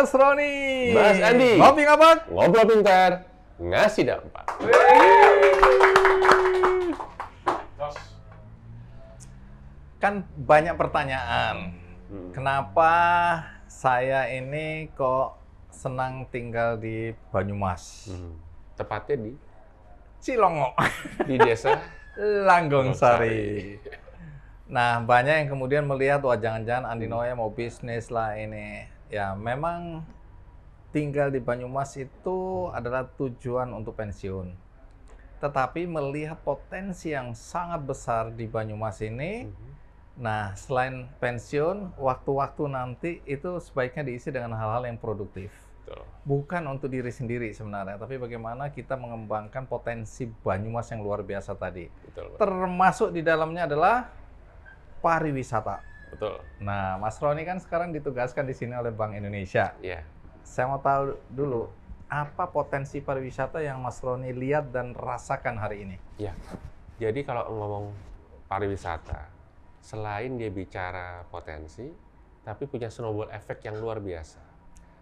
Mas Roni. Mas Andi. Ngopi ngabak. Ngobrol pintar, ngasih dampak. Kan banyak pertanyaan. Kenapa saya ini kok senang tinggal di Banyumas? Tepatnya di Cilongo. desa Langgong Sari. Nah, banyak yang kemudian melihat, wah jangan-jangan Andi Noe mau bisnis lah ini. Ya, memang tinggal di Banyumas itu adalah tujuan untuk pensiun. Tetapi melihat potensi yang sangat besar di Banyumas ini, nah selain pensiun, waktu-waktu nanti itu sebaiknya diisi dengan hal-hal yang produktif. Betul. Bukan untuk diri sendiri sebenarnya, tapi bagaimana kita mengembangkan potensi Banyumas yang luar biasa tadi. Betul. Termasuk di dalamnya adalah pariwisata. Betul. Nah, Mas Roni kan sekarang ditugaskan di sini oleh Bank Indonesia. Iya. Saya mau tahu dulu, apa potensi pariwisata yang Mas Roni lihat dan rasakan hari ini? Ya. Jadi kalau ngomong pariwisata, selain dia bicara potensi, tapi punya snowball effect yang luar biasa.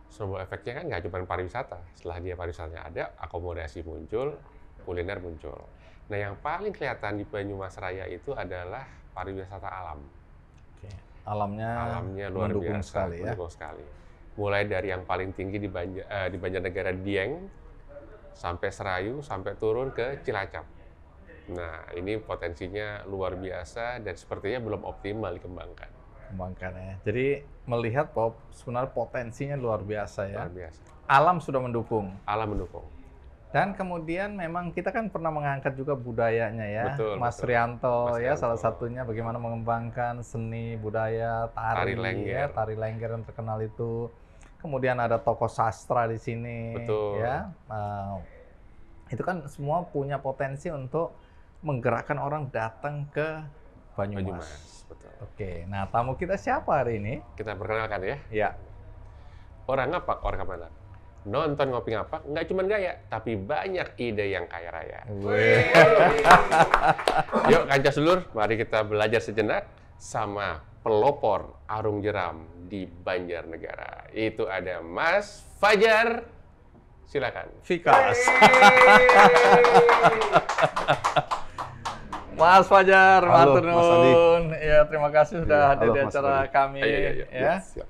Snowball effect-nya kan nggak cuma pariwisata. Setelah dia pariwisatanya ada, akomodasi muncul, kuliner muncul. Nah, yang paling kelihatan di Banyumas Raya itu adalah pariwisata alam. Oke. Alamnya Luar mendukung biasa, sekali ya. mendukung sekali. Mulai dari yang paling tinggi di Banjarnegara Dieng, sampai Serayu, sampai turun ke Cilacap. Nah, ini potensinya luar biasa dan sepertinya belum optimal dikembangkan. Kembangkan ya. Jadi melihat bahwa sebenarnya potensinya luar biasa ya. Luar biasa. Alam sudah mendukung. Alam mendukung. Dan kemudian memang kita kan pernah mengangkat juga budayanya ya. Betul, Mas betul. Rianto Mas ya, Rianto. salah satunya bagaimana mengembangkan seni budaya tari, Tari Lengger. ya, tari Lengger yang terkenal itu. Kemudian ada tokoh sastra di sini Betul. ya. Itu kan semua punya potensi untuk menggerakkan orang datang ke Banyumas. Banyumas, betul. Oke, nah tamu kita siapa hari ini? Kita perkenalkan ya. Ya, Orang Ngapak, orang Kamanak. Nonton Ngopi Ngapak nggak cuma gaya, tapi banyak ide yang kaya raya. Weh. Yuk kancah sedulur, mari kita belajar sejenak sama pelopor arung jeram di Banjarnegara. Itu ada Mas Fajar. Silakan. Vikas. Mas Fajar, Halo, matur Mas Andi. nuwun. Ya, terima kasih sudah Iya, hadir halo, di Mas acara Andi. kami Iya. ya. Siap.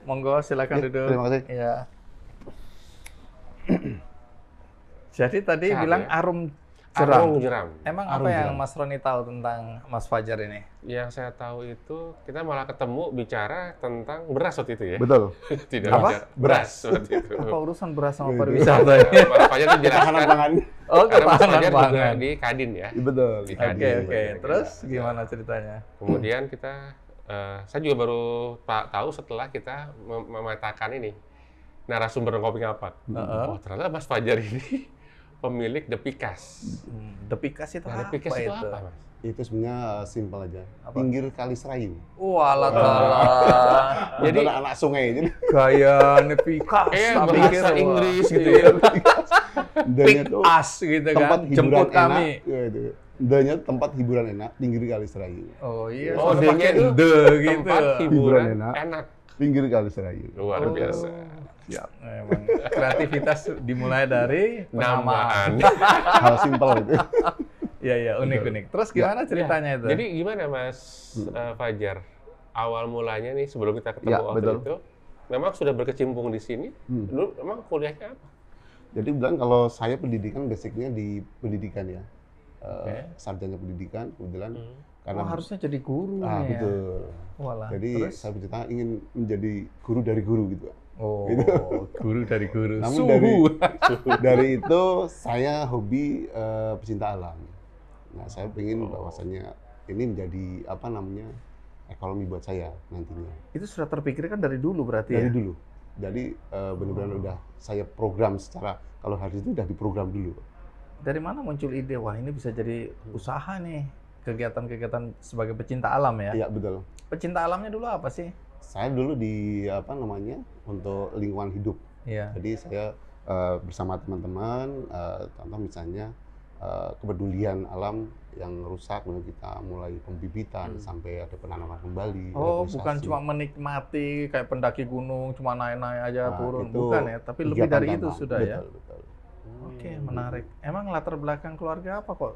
Monggo silakan Ya, duduk. terima kasih. Ya. Jadi tadi Sehat, bilang ya? arum Arung jeram. jeram. Emang Arum apa yang jeram. Mas Roni tahu tentang Mas Fajar ini? Yang saya tahu itu kita malah ketemu bicara tentang beras waktu itu ya. Betul. Tidak Apa? bicara beras waktu itu. Apa urusan beras sama Iya, pariwisata Nah, ini? Mas Fajar itu jelaskan. Tahanan pangan. Oh, Karena Mas ketahanan Fajar juga pangan. di Kadin ya. Betul. Di Oke, Kadin. oke. Terus gimana ceritanya? Kemudian kita, saya juga baru tahu setelah kita memetakan ini narasumber Ngopi Ngapak. Oh ternyata Mas Fajar ini pemilik The Pikas. The Pikas itu Nah, The apa Pikas itu itu? apa, Mas? Itu sebenarnya simpel aja. Apa? Pinggir kali Serayu. Walah kalah. Jadi- Jadi anak sungai jadi. Gaya Pikas. tak pikir, bahasa wah. Inggris gitu ya. Danya tuh As gitu tempat kan. hiburan Jemput enak. kami. Ya, itu. Danya tempat hiburan enak pinggir kali Serayu. Oh iya. Oh, sampai D-nya pakai itu the gitu. tempat hiburan Hiburan enak. enak. Pinggir kali Serayu. Luar biasa. Ya, memang kreativitas dimulai dari penamaan. Namaan. Hal simpel itu. Iya, iya, unik-unik. Terus gimana ceritanya itu? Jadi gimana Mas Fajar? Awal mulanya nih sebelum kita ketemu Ya, waktu betul. itu, memang sudah berkecimpung di sini. Dulu memang kuliahnya apa? Jadi bilang kalau saya pendidikan basicnya di pendidikan ya. Oke. Sarjana pendidikan kebetulan karena Oh, harusnya jadi guru nih ya. betul. Walah. Jadi terus? saya bercerita ingin menjadi guru dari guru gitu. Oh, Gitu. guru dari guru. Namun Suhu. dari itu saya hobi pecinta alam. Nah, saya ingin bahwasanya ini menjadi apa namanya ekonomi buat saya nantinya. Itu sudah terpikirkan dari dulu berarti Dari ya? dulu. Jadi benar-benar udah saya program secara kalau hari itu udah diprogram dulu. Dari mana muncul ide, wah ini bisa jadi usaha nih, kegiatan-kegiatan sebagai pecinta alam ya? Iya betul. Pecinta alamnya dulu apa sih? Saya dulu di apa namanya untuk lingkungan hidup. Iya. Jadi saya bersama teman-teman, contoh misalnya kepedulian alam yang rusak, kemudian kita mulai pembibitan sampai ada penanaman kembali. Oh, bukan reboisasi. cuma menikmati kayak pendaki gunung, cuma naik-naik aja Nah, turun, itu bukan ya? Tapi lebih kegiatan dari itu tambang. sudah ya. Betul, betul. Oke, menarik. Emang latar belakang keluarga apa kok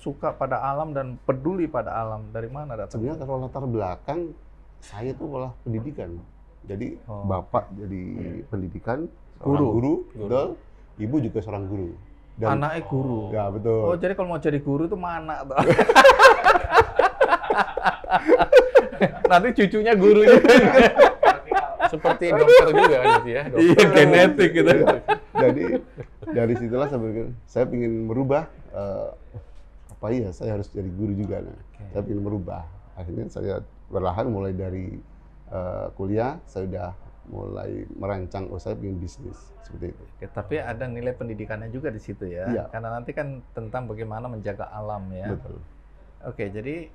suka pada alam dan peduli pada alam? Dari mana datang? Sebenarnya kalau latar belakang saya tuh malah pendidikan. Jadi Oh, bapak jadi pendidikan, Guru. seorang guru, betul. Ibu juga seorang guru. Anaknya guru. Ya betul. Oh, jadi kalau mau jadi guru tuh mana tuh? Nanti cucunya gurunya. Seperti dokter juga kan gitu ya. Dokter. Iya, genetik gitu. Jadi dari situlah saya berpikir, saya ingin merubah apa ya, saya harus jadi guru juga. Nah, saya ingin merubah. Akhirnya saya perlahan mulai dari kuliah, saya udah mulai merancang, saya ingin bisnis seperti itu. Oke, tapi ada nilai pendidikannya juga di situ ya. Iya. Karena nanti kan tentang bagaimana menjaga alam ya. Betul. Oke, jadi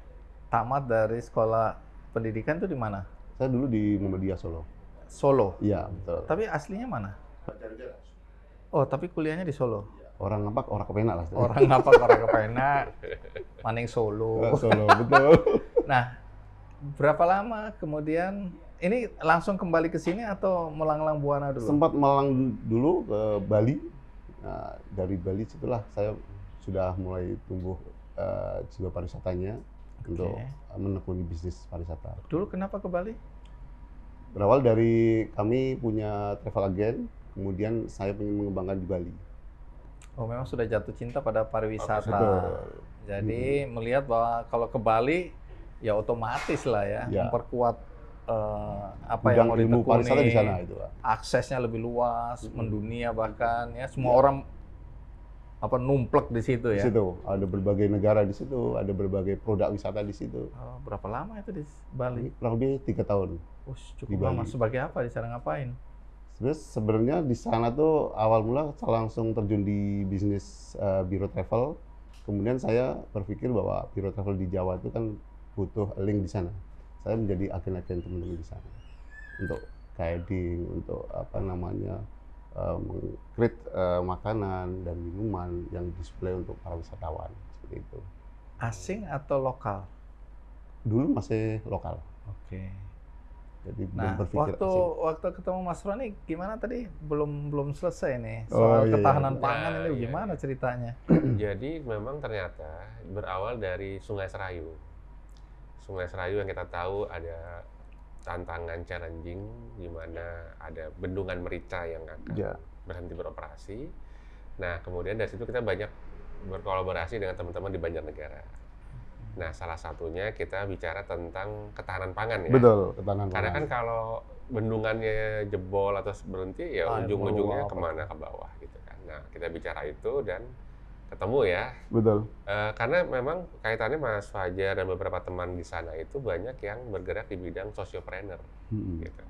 tamat dari sekolah pendidikan tuh di mana? Saya dulu di Muhammadiyah Solo. Solo. Iya betul. Tapi aslinya mana? Oh, tapi kuliahnya di Solo. Orang apa? Orang kepenak lah. Orang apa? Orang kepenak. Maning Solo. Solo betul. Nah, berapa lama kemudian ini langsung kembali ke sini atau melanglang buana dulu? Sempat malang dulu ke Bali. Nah, dari Bali setelah saya sudah mulai tumbuh jiwa pariwisatanya untuk menekuni bisnis pariwisata. Dulu kenapa ke Bali? Berawal dari kami punya travel agent, kemudian saya ingin mengembangkan di Bali. Oh, memang sudah jatuh cinta pada pariwisata. Betul. Jadi melihat bahwa kalau ke Bali ya otomatis lah ya, Ya. memperkuat apa Bidang yang mau ilmu pariwisata di sana ditekuni, itu, Pak. aksesnya lebih luas, mendunia bahkan ya semua orang apa numplek di situ Di ya. situ ada berbagai negara di situ, ada berbagai produk wisata di situ. Oh, berapa lama itu di Bali? Kurang lebih 3 tahun. Cukup Di lama. Bali. Sebagai apa di sana ngapain? Sebenarnya di sana tuh awal mula saya langsung terjun di bisnis biro travel. Kemudian saya berpikir bahwa biro travel di Jawa itu kan butuh link di sana. Saya menjadi agen-agen teman-teman di sana untuk guiding, untuk apa namanya meng-create makanan dan minuman yang display untuk para wisatawan seperti itu. Asing atau lokal? Dulu masih lokal, Oke. jadi belum Nah, berpikir waktu asing. waktu ketemu Mas Roni gimana tadi? Belum selesai nih Oh, soal iya, ketahanan iya. pangan Nah, ini iya, gimana iya. ceritanya? Jadi memang ternyata berawal dari Sungai Serayu. Sungai Serayu yang kita tahu ada tantangan challenging di mana ada bendungan merica yang akan Ya. berhenti beroperasi. Nah, kemudian dari situ kita banyak berkolaborasi dengan teman-teman di Banjarnegara. Nah, salah satunya kita bicara tentang ketahanan pangan ya. Betul, ketahanan Karena kan pangan. kalau bendungannya jebol atau berhenti ya Air ujung-ujungnya meluap. kemana ke bawah gitu kan. Nah, kita bicara itu dan ketemu ya. Betul. Karena memang kaitannya Mas Fajar dan beberapa teman di sana itu banyak yang bergerak di bidang sociopreneur gitu.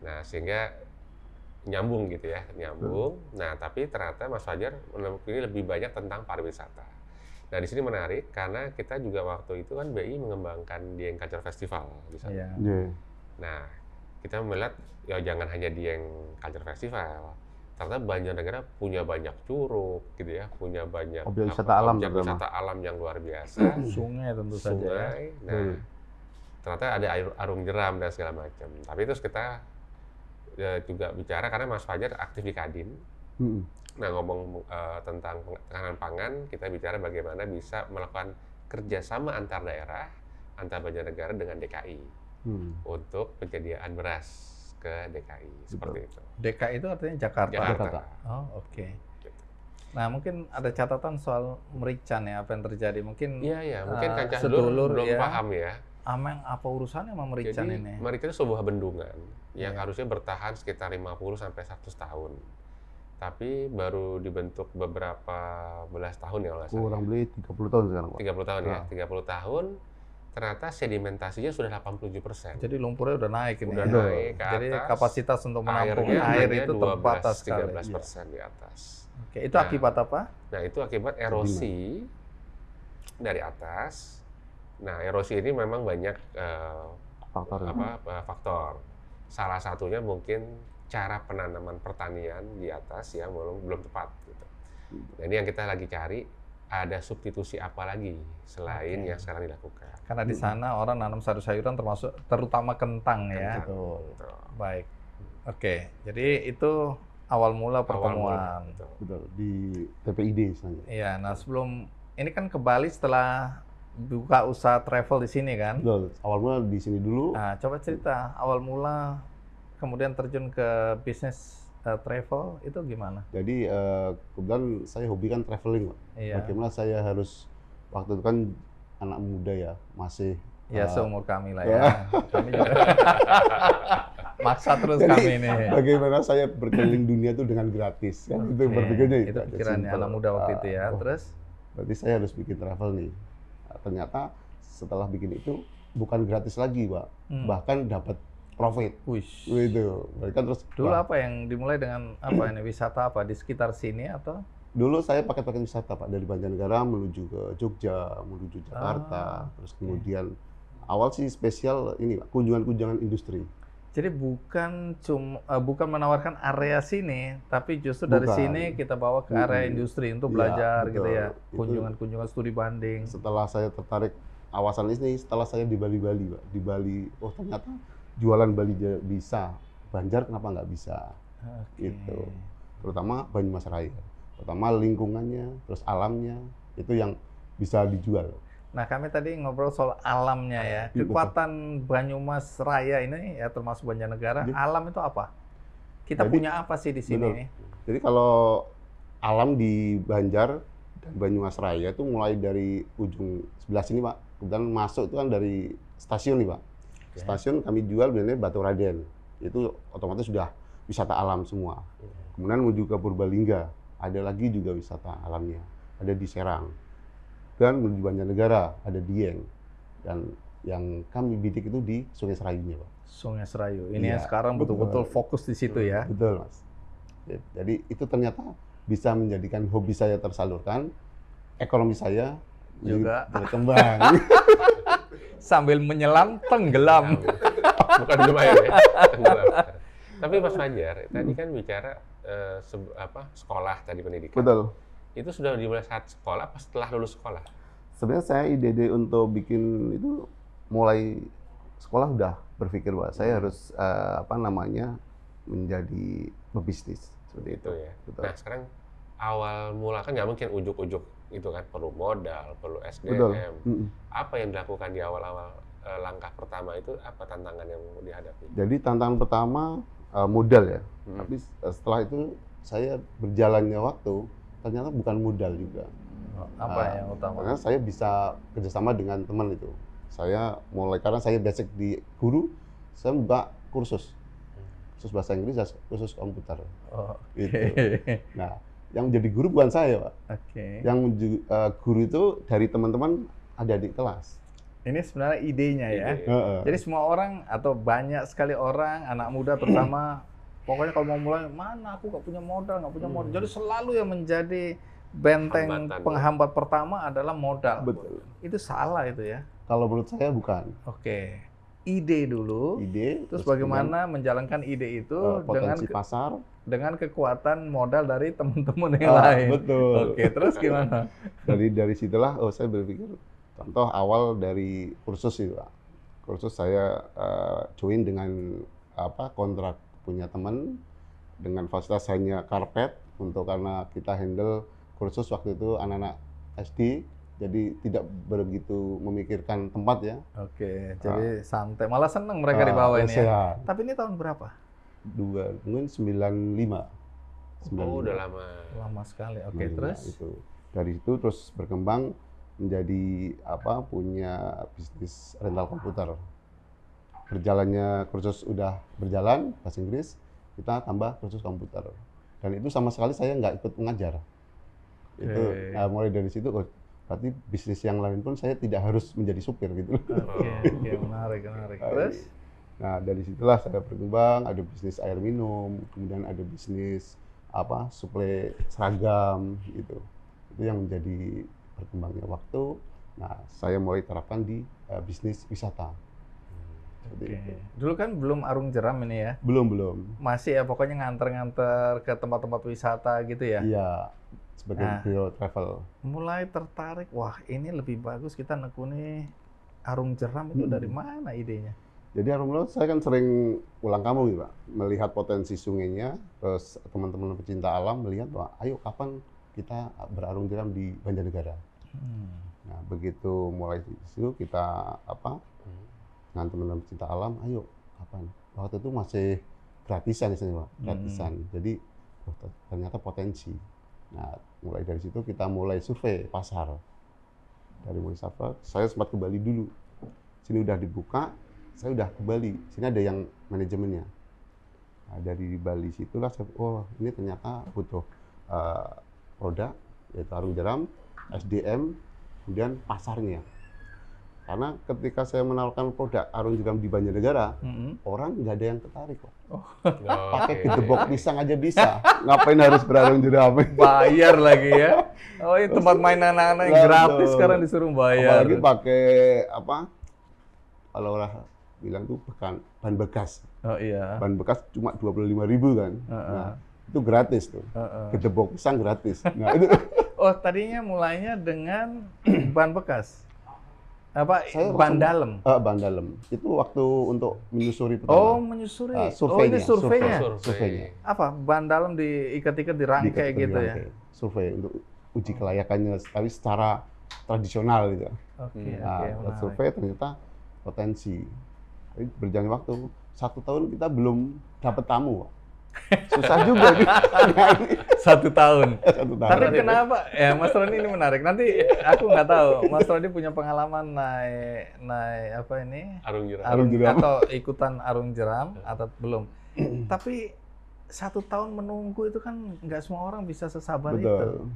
Nah, sehingga nyambung gitu ya, nyambung. Nah, tapi ternyata Mas Fajar ini lebih banyak tentang pariwisata. Nah, di sini menarik karena kita juga waktu itu kan BI mengembangkan Dieng Culture Festival di sana. Iya. Yeah. Nah, kita melihat ya jangan hanya Dieng Culture Festival. Ternyata Banjarnegara punya banyak curug gitu ya, punya banyak Objek wisata alam objek terutama. wisata alam yang luar biasa. Sungai tentu saja ya. Sungai. Nah, ternyata ada arung jeram dan segala macam. Tapi terus kita juga bicara karena Mas Fajar aktif di Kadin. Nah, ngomong tentang ketahanan pangan, kita bicara bagaimana bisa melakukan kerjasama antar daerah, antar Banjarnegara dengan DKI untuk penyediaan beras ke DKI seperti itu. DKI itu artinya Jakarta. Jakarta. Oh, oke. Gitu. Nah, mungkin ada catatan soal merican ya, apa yang terjadi. Mungkin Iya, mungkin Kancah sedulur belum ya. paham ya. Ameng apa urusannya sama merican Jadi, ini? merica itu sebuah bendungan yang Iya. harusnya bertahan sekitar 50 sampai 100 tahun. Tapi baru dibentuk beberapa belas tahun ya kalau nggak salah. Kurang lebih 30 tahun sekarang, Pak. 30 tahun ya, Ah. 30 tahun. Ternyata sedimentasinya sudah 87%. Jadi lumpurnya udah naik ini. Udah ya. naik ke Jadi atas. kapasitas untuk menampung Airnya air hanya itu terbatas sekali. 12-13% di atas. Oke, itu Nah, akibat apa? Nah, itu akibat erosi dari atas. Nah, erosi ini memang banyak Faktor faktor. Salah satunya mungkin cara penanaman pertanian di atas yang belum tepat gitu. Nah, ini yang kita lagi cari ada substitusi apa lagi selain Oke. yang sekarang dilakukan. Karena di sana orang nanam sayur-sayuran terutama kentang ya. Betul. Betul. Baik. Oke, jadi itu awal mula Awal pertemuan. mula, betul. Betul, di TPID misalnya. Iya, nah sebelum ini kan ke Bali setelah buka usaha travel di sini kan. Betul, awal mula di sini dulu. Nah, coba cerita awal mula kemudian terjun ke bisnis travel itu gimana? Jadi kebetulan saya hobi kan traveling, Pak. Iya. Bagaimana saya harus, waktu itu kan anak muda ya, masih Ya eh, seumur kami lah ya. Kami juga maksa terus Jadi, kami ini. bagaimana saya berkeliling dunia itu dengan gratis kan itu Oke, berpikirnya itu pikirannya simple. anak muda waktu itu ya. Oh, Terus berarti saya harus bikin travel nih. Nah, ternyata setelah bikin itu bukan gratis lagi, Pak. Bahkan dapat profit. wish. Itu. Mereka terus Dulu wah, apa yang dimulai dengan apa ini wisata apa di sekitar sini atau? dulu saya pakai wisata, Pak, dari Banjarnegara menuju ke Jogja, menuju Jakarta, terus kemudian awal sih spesial ini, Pak, kunjungan-kunjungan industri. Jadi bukan menawarkan area sini, tapi justru dari Bukan. sini kita bawa ke area industri untuk Iya, belajar gitu betul. ya. Itu- Kunjungan-kunjungan studi banding. Setelah saya tertarik awasan ini, setelah saya di Bali, Pak. Di Bali, oh ternyata jualan Bali bisa, Banjar kenapa nggak bisa? Oke. Gitu. Terutama Banyumas Raya. Pertama lingkungannya, terus alamnya, itu yang bisa dijual. Nah, kami tadi ngobrol soal alamnya ya. Iya, Kekuatan Banyumas Raya ini ya termasuk Banjarnegara, Jadi- alam itu apa? Kita Jadi- punya apa sih di sini? Betul. Jadi kalau alam di Banjar dan Banyumas Raya itu mulai dari ujung sebelah sini, Pak. Kemudian masuk itu kan dari stasiun nih, Pak. Stasiun kami jual biasanya Batu Raden. Itu otomatis sudah wisata alam semua. Kemudian menuju ke Purbalingga, ada lagi juga wisata alamnya. Ada di Serang. Dan menuju Banjarnegara, ada Dieng. Dan yang kami bidik itu di Sungai Serayunya, Pak. Sungai Serayu. Ini yang Iya, sekarang betul. betul-betul fokus di situ ya. Betul, Mas. Jadi itu ternyata bisa menjadikan hobi saya tersalurkan, ekonomi saya Juga. berkembang. Sambil menyelam tenggelam. Bukan minum air ya. Tenggelam. Tapi Mas Fajar, tadi kan bicara sekolah tadi pendidikan. Betul. Itu sudah dimulai saat sekolah apa setelah lulus sekolah? Sebenarnya saya ide untuk bikin itu mulai sekolah udah berpikir bahwa saya harus menjadi pebisnis seperti itu. Itu ya. Betul. Nah sekarang awal mula kan nggak mungkin ujuk-ujuk itu kan, perlu modal, perlu SDM. Betul. Mm-mm. Apa yang dilakukan di awal-awal langkah pertama itu, apa tantangan yang dihadapi? Jadi tantangan pertama modal ya. Tapi setelah itu saya berjalannya waktu ternyata bukan modal juga. Apa yang utama? Karena saya bisa kerjasama dengan teman itu. Saya mulai karena saya basic di guru, saya buka kursus bahasa Inggris, kursus komputer. Oh, Gitu. oke. Nah, yang menjadi guru bukan saya, Pak. Oke. Yang guru itu dari teman-teman adik-adik kelas. Ini sebenarnya idenya ya. Ide. Heeh. Jadi semua orang atau banyak sekali orang, anak muda terutama, pokoknya kalau mau mulai, mana aku nggak punya modal. Jadi selalu yang menjadi benteng Hambatan, ya. penghambat pertama adalah modal. Betul. Itu salah itu ya. Kalau menurut saya bukan. Oke. Ide dulu, Ide, terus bagaimana menjalankan ide itu dengan potensi pasar. dengan kekuatan modal dari teman-teman yang Ah, lain. betul. Oke, terus gimana? Dari situlah saya berpikir, contoh awal dari kursus itu, Pak. Kursus saya join dengan kontrak punya teman dengan fasilitas hanya karpet karena kita handle kursus waktu itu anak-anak SD, jadi tidak begitu memikirkan tempat ya. Oke, jadi santai. Malah seneng mereka di bawah ini ya. Sehat. Tapi ini tahun berapa? Mungkin 95. Oh, udah lama. Lama sekali. Oke, 95 terus? itu. Dari itu terus berkembang menjadi punya bisnis rental komputer. Berjalannya kursus udah berjalan bahasa Inggris, kita tambah kursus komputer. Dan itu sama sekali saya nggak ikut mengajar. Itu mulai dari situ berarti bisnis yang lain pun saya tidak harus menjadi supir gitu. Oke, menarik. Terus? Nah, dari situlah saya berkembang, ada bisnis air minum, kemudian ada bisnis suplai seragam gitu. Itu yang menjadi berkembangnya waktu. Nah, saya mulai terapkan di bisnis wisata. Seperti itu. Dulu kan belum Arung Jeram ini ya? Belum. Masih ya, pokoknya nganter-nganter ke tempat-tempat wisata gitu ya? Iya. sebagai Nah. biro travel. Mulai tertarik, wah ini lebih bagus kita nekuni Arung Jeram itu dari mana idenya? Jadi alhamdulillah saya kan sering pulang kampung gitu Pak, melihat potensi sungainya, terus teman-teman pecinta alam melihat bahwa ayo kapan kita berarung jeram di Banjarnegara. Nah begitu mulai di situ kita dengan teman-teman pecinta alam, ayo kapan? Waktu itu masih gratisan di sini Pak, gratisan. Jadi ternyata potensi. Nah mulai dari situ kita mulai survei pasar. Dari mulai survei, saya sempat ke Bali dulu. Sini udah dibuka, saya udah ke Bali. Sini ada yang manajemennya. Nah, dari Bali situlah saya, oh ini ternyata butuh produk, yaitu arung jeram, SDM, kemudian pasarnya. Karena ketika saya menawarkan produk arung jeram di Banjarnegara, orang nggak ada yang tertarik kok. Pakai gedebok pisang aja bisa. Ngapain harus berarung jeram? Bayar lagi ya. Oh ini tempat main anak-anak yang gratis sekarang disuruh bayar. Apalagi pakai kalau orang bilang tuh ban bekas. Oh iya. Ban bekas cuma 25.000 kan. Nah, itu gratis tuh. Gedebok pisang gratis. Nah, itu Oh tadinya mulainya dengan ban bekas. saya Ban dalam. ban dalam. Itu waktu untuk menyusuri Oh pertama. menyusuri. Surveinya, Oh ini surveinya. Surveinya. Apa? Ban dalam diikat-ikat dirangkai Di- gitu ya? dirangkai. Survei untuk uji kelayakannya, tapi secara tradisional gitu. Oke Nah, oke. buat menarik. survei ternyata potensi. Tapi berjalan waktu 1 tahun kita belum dapat tamu. Pak. Susah juga nih. 1 tahun. 1 tahun. Tapi kenapa? Ya Mas Roni ini menarik. Nanti aku nggak tahu. Mas Roni punya pengalaman naik apa ini? Arung jeram. Arung jeram. Atau ikutan arung jeram atau belum? Tapi 1 tahun menunggu itu kan nggak semua orang bisa sesabar itu. Betul.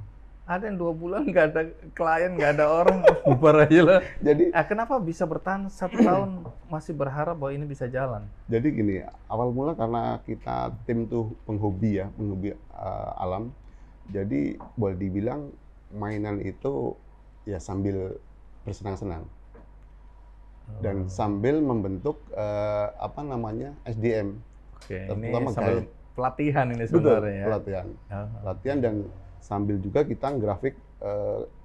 Ada yang 2 bulan nggak ada klien, nggak ada orang, bubar aja lah. Jadi Kenapa bisa bertahan 1 tahun masih berharap bahwa ini bisa jalan? Jadi gini, awal mula karena kita tim tuh penghobi alam. Jadi boleh dibilang mainan itu ya sambil bersenang-senang dan sambil membentuk SDM. Oke, ini Terutama sambil guide. pelatihan ini Betul, sebenarnya ya. pelatihan dan sambil juga kita grafik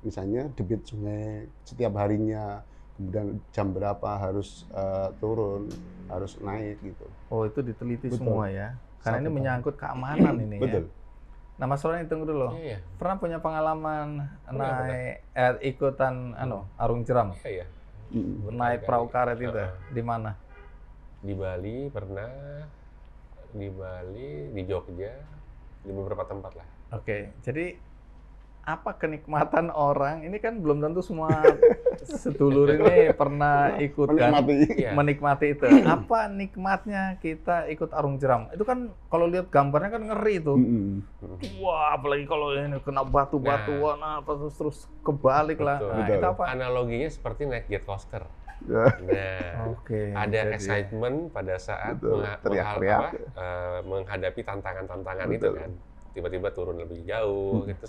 misalnya debit sungai setiap harinya, kemudian jam berapa harus turun, harus naik gitu. Oh itu diteliti Betul. semua ya. Karena ini 1 tahun. menyangkut keamanan ini Betul. ya. Nah Mas Roni tunggu dulu. Iya, Pernah punya pengalaman Pernah, naik ikutan arung jeram? iya. Naik perahu karet itu Heeh. di mana? Di Bali pernah, di Bali, di Jogja, di beberapa tempat lah. Oke, jadi apa kenikmatan orang? Ini kan belum tentu semua sedulur ini pernah ikut kan, Menikmati. Iya. menikmati itu. Apa nikmatnya kita ikut arung jeram? Itu kan kalau lihat gambarnya kan ngeri tuh. Wah, apalagi kalau ini kena batu-batuan apa terus kebalik lah. Betul. Nah, Betul. itu apa? Analoginya seperti naik jet coaster. Ya. Nah, Oke. ada jadi- excitement pada saat Betul, teriak-teriak. menghadapi tantangan-tantangan itu Betul. kan. Tiba-tiba turun lebih jauh gitu.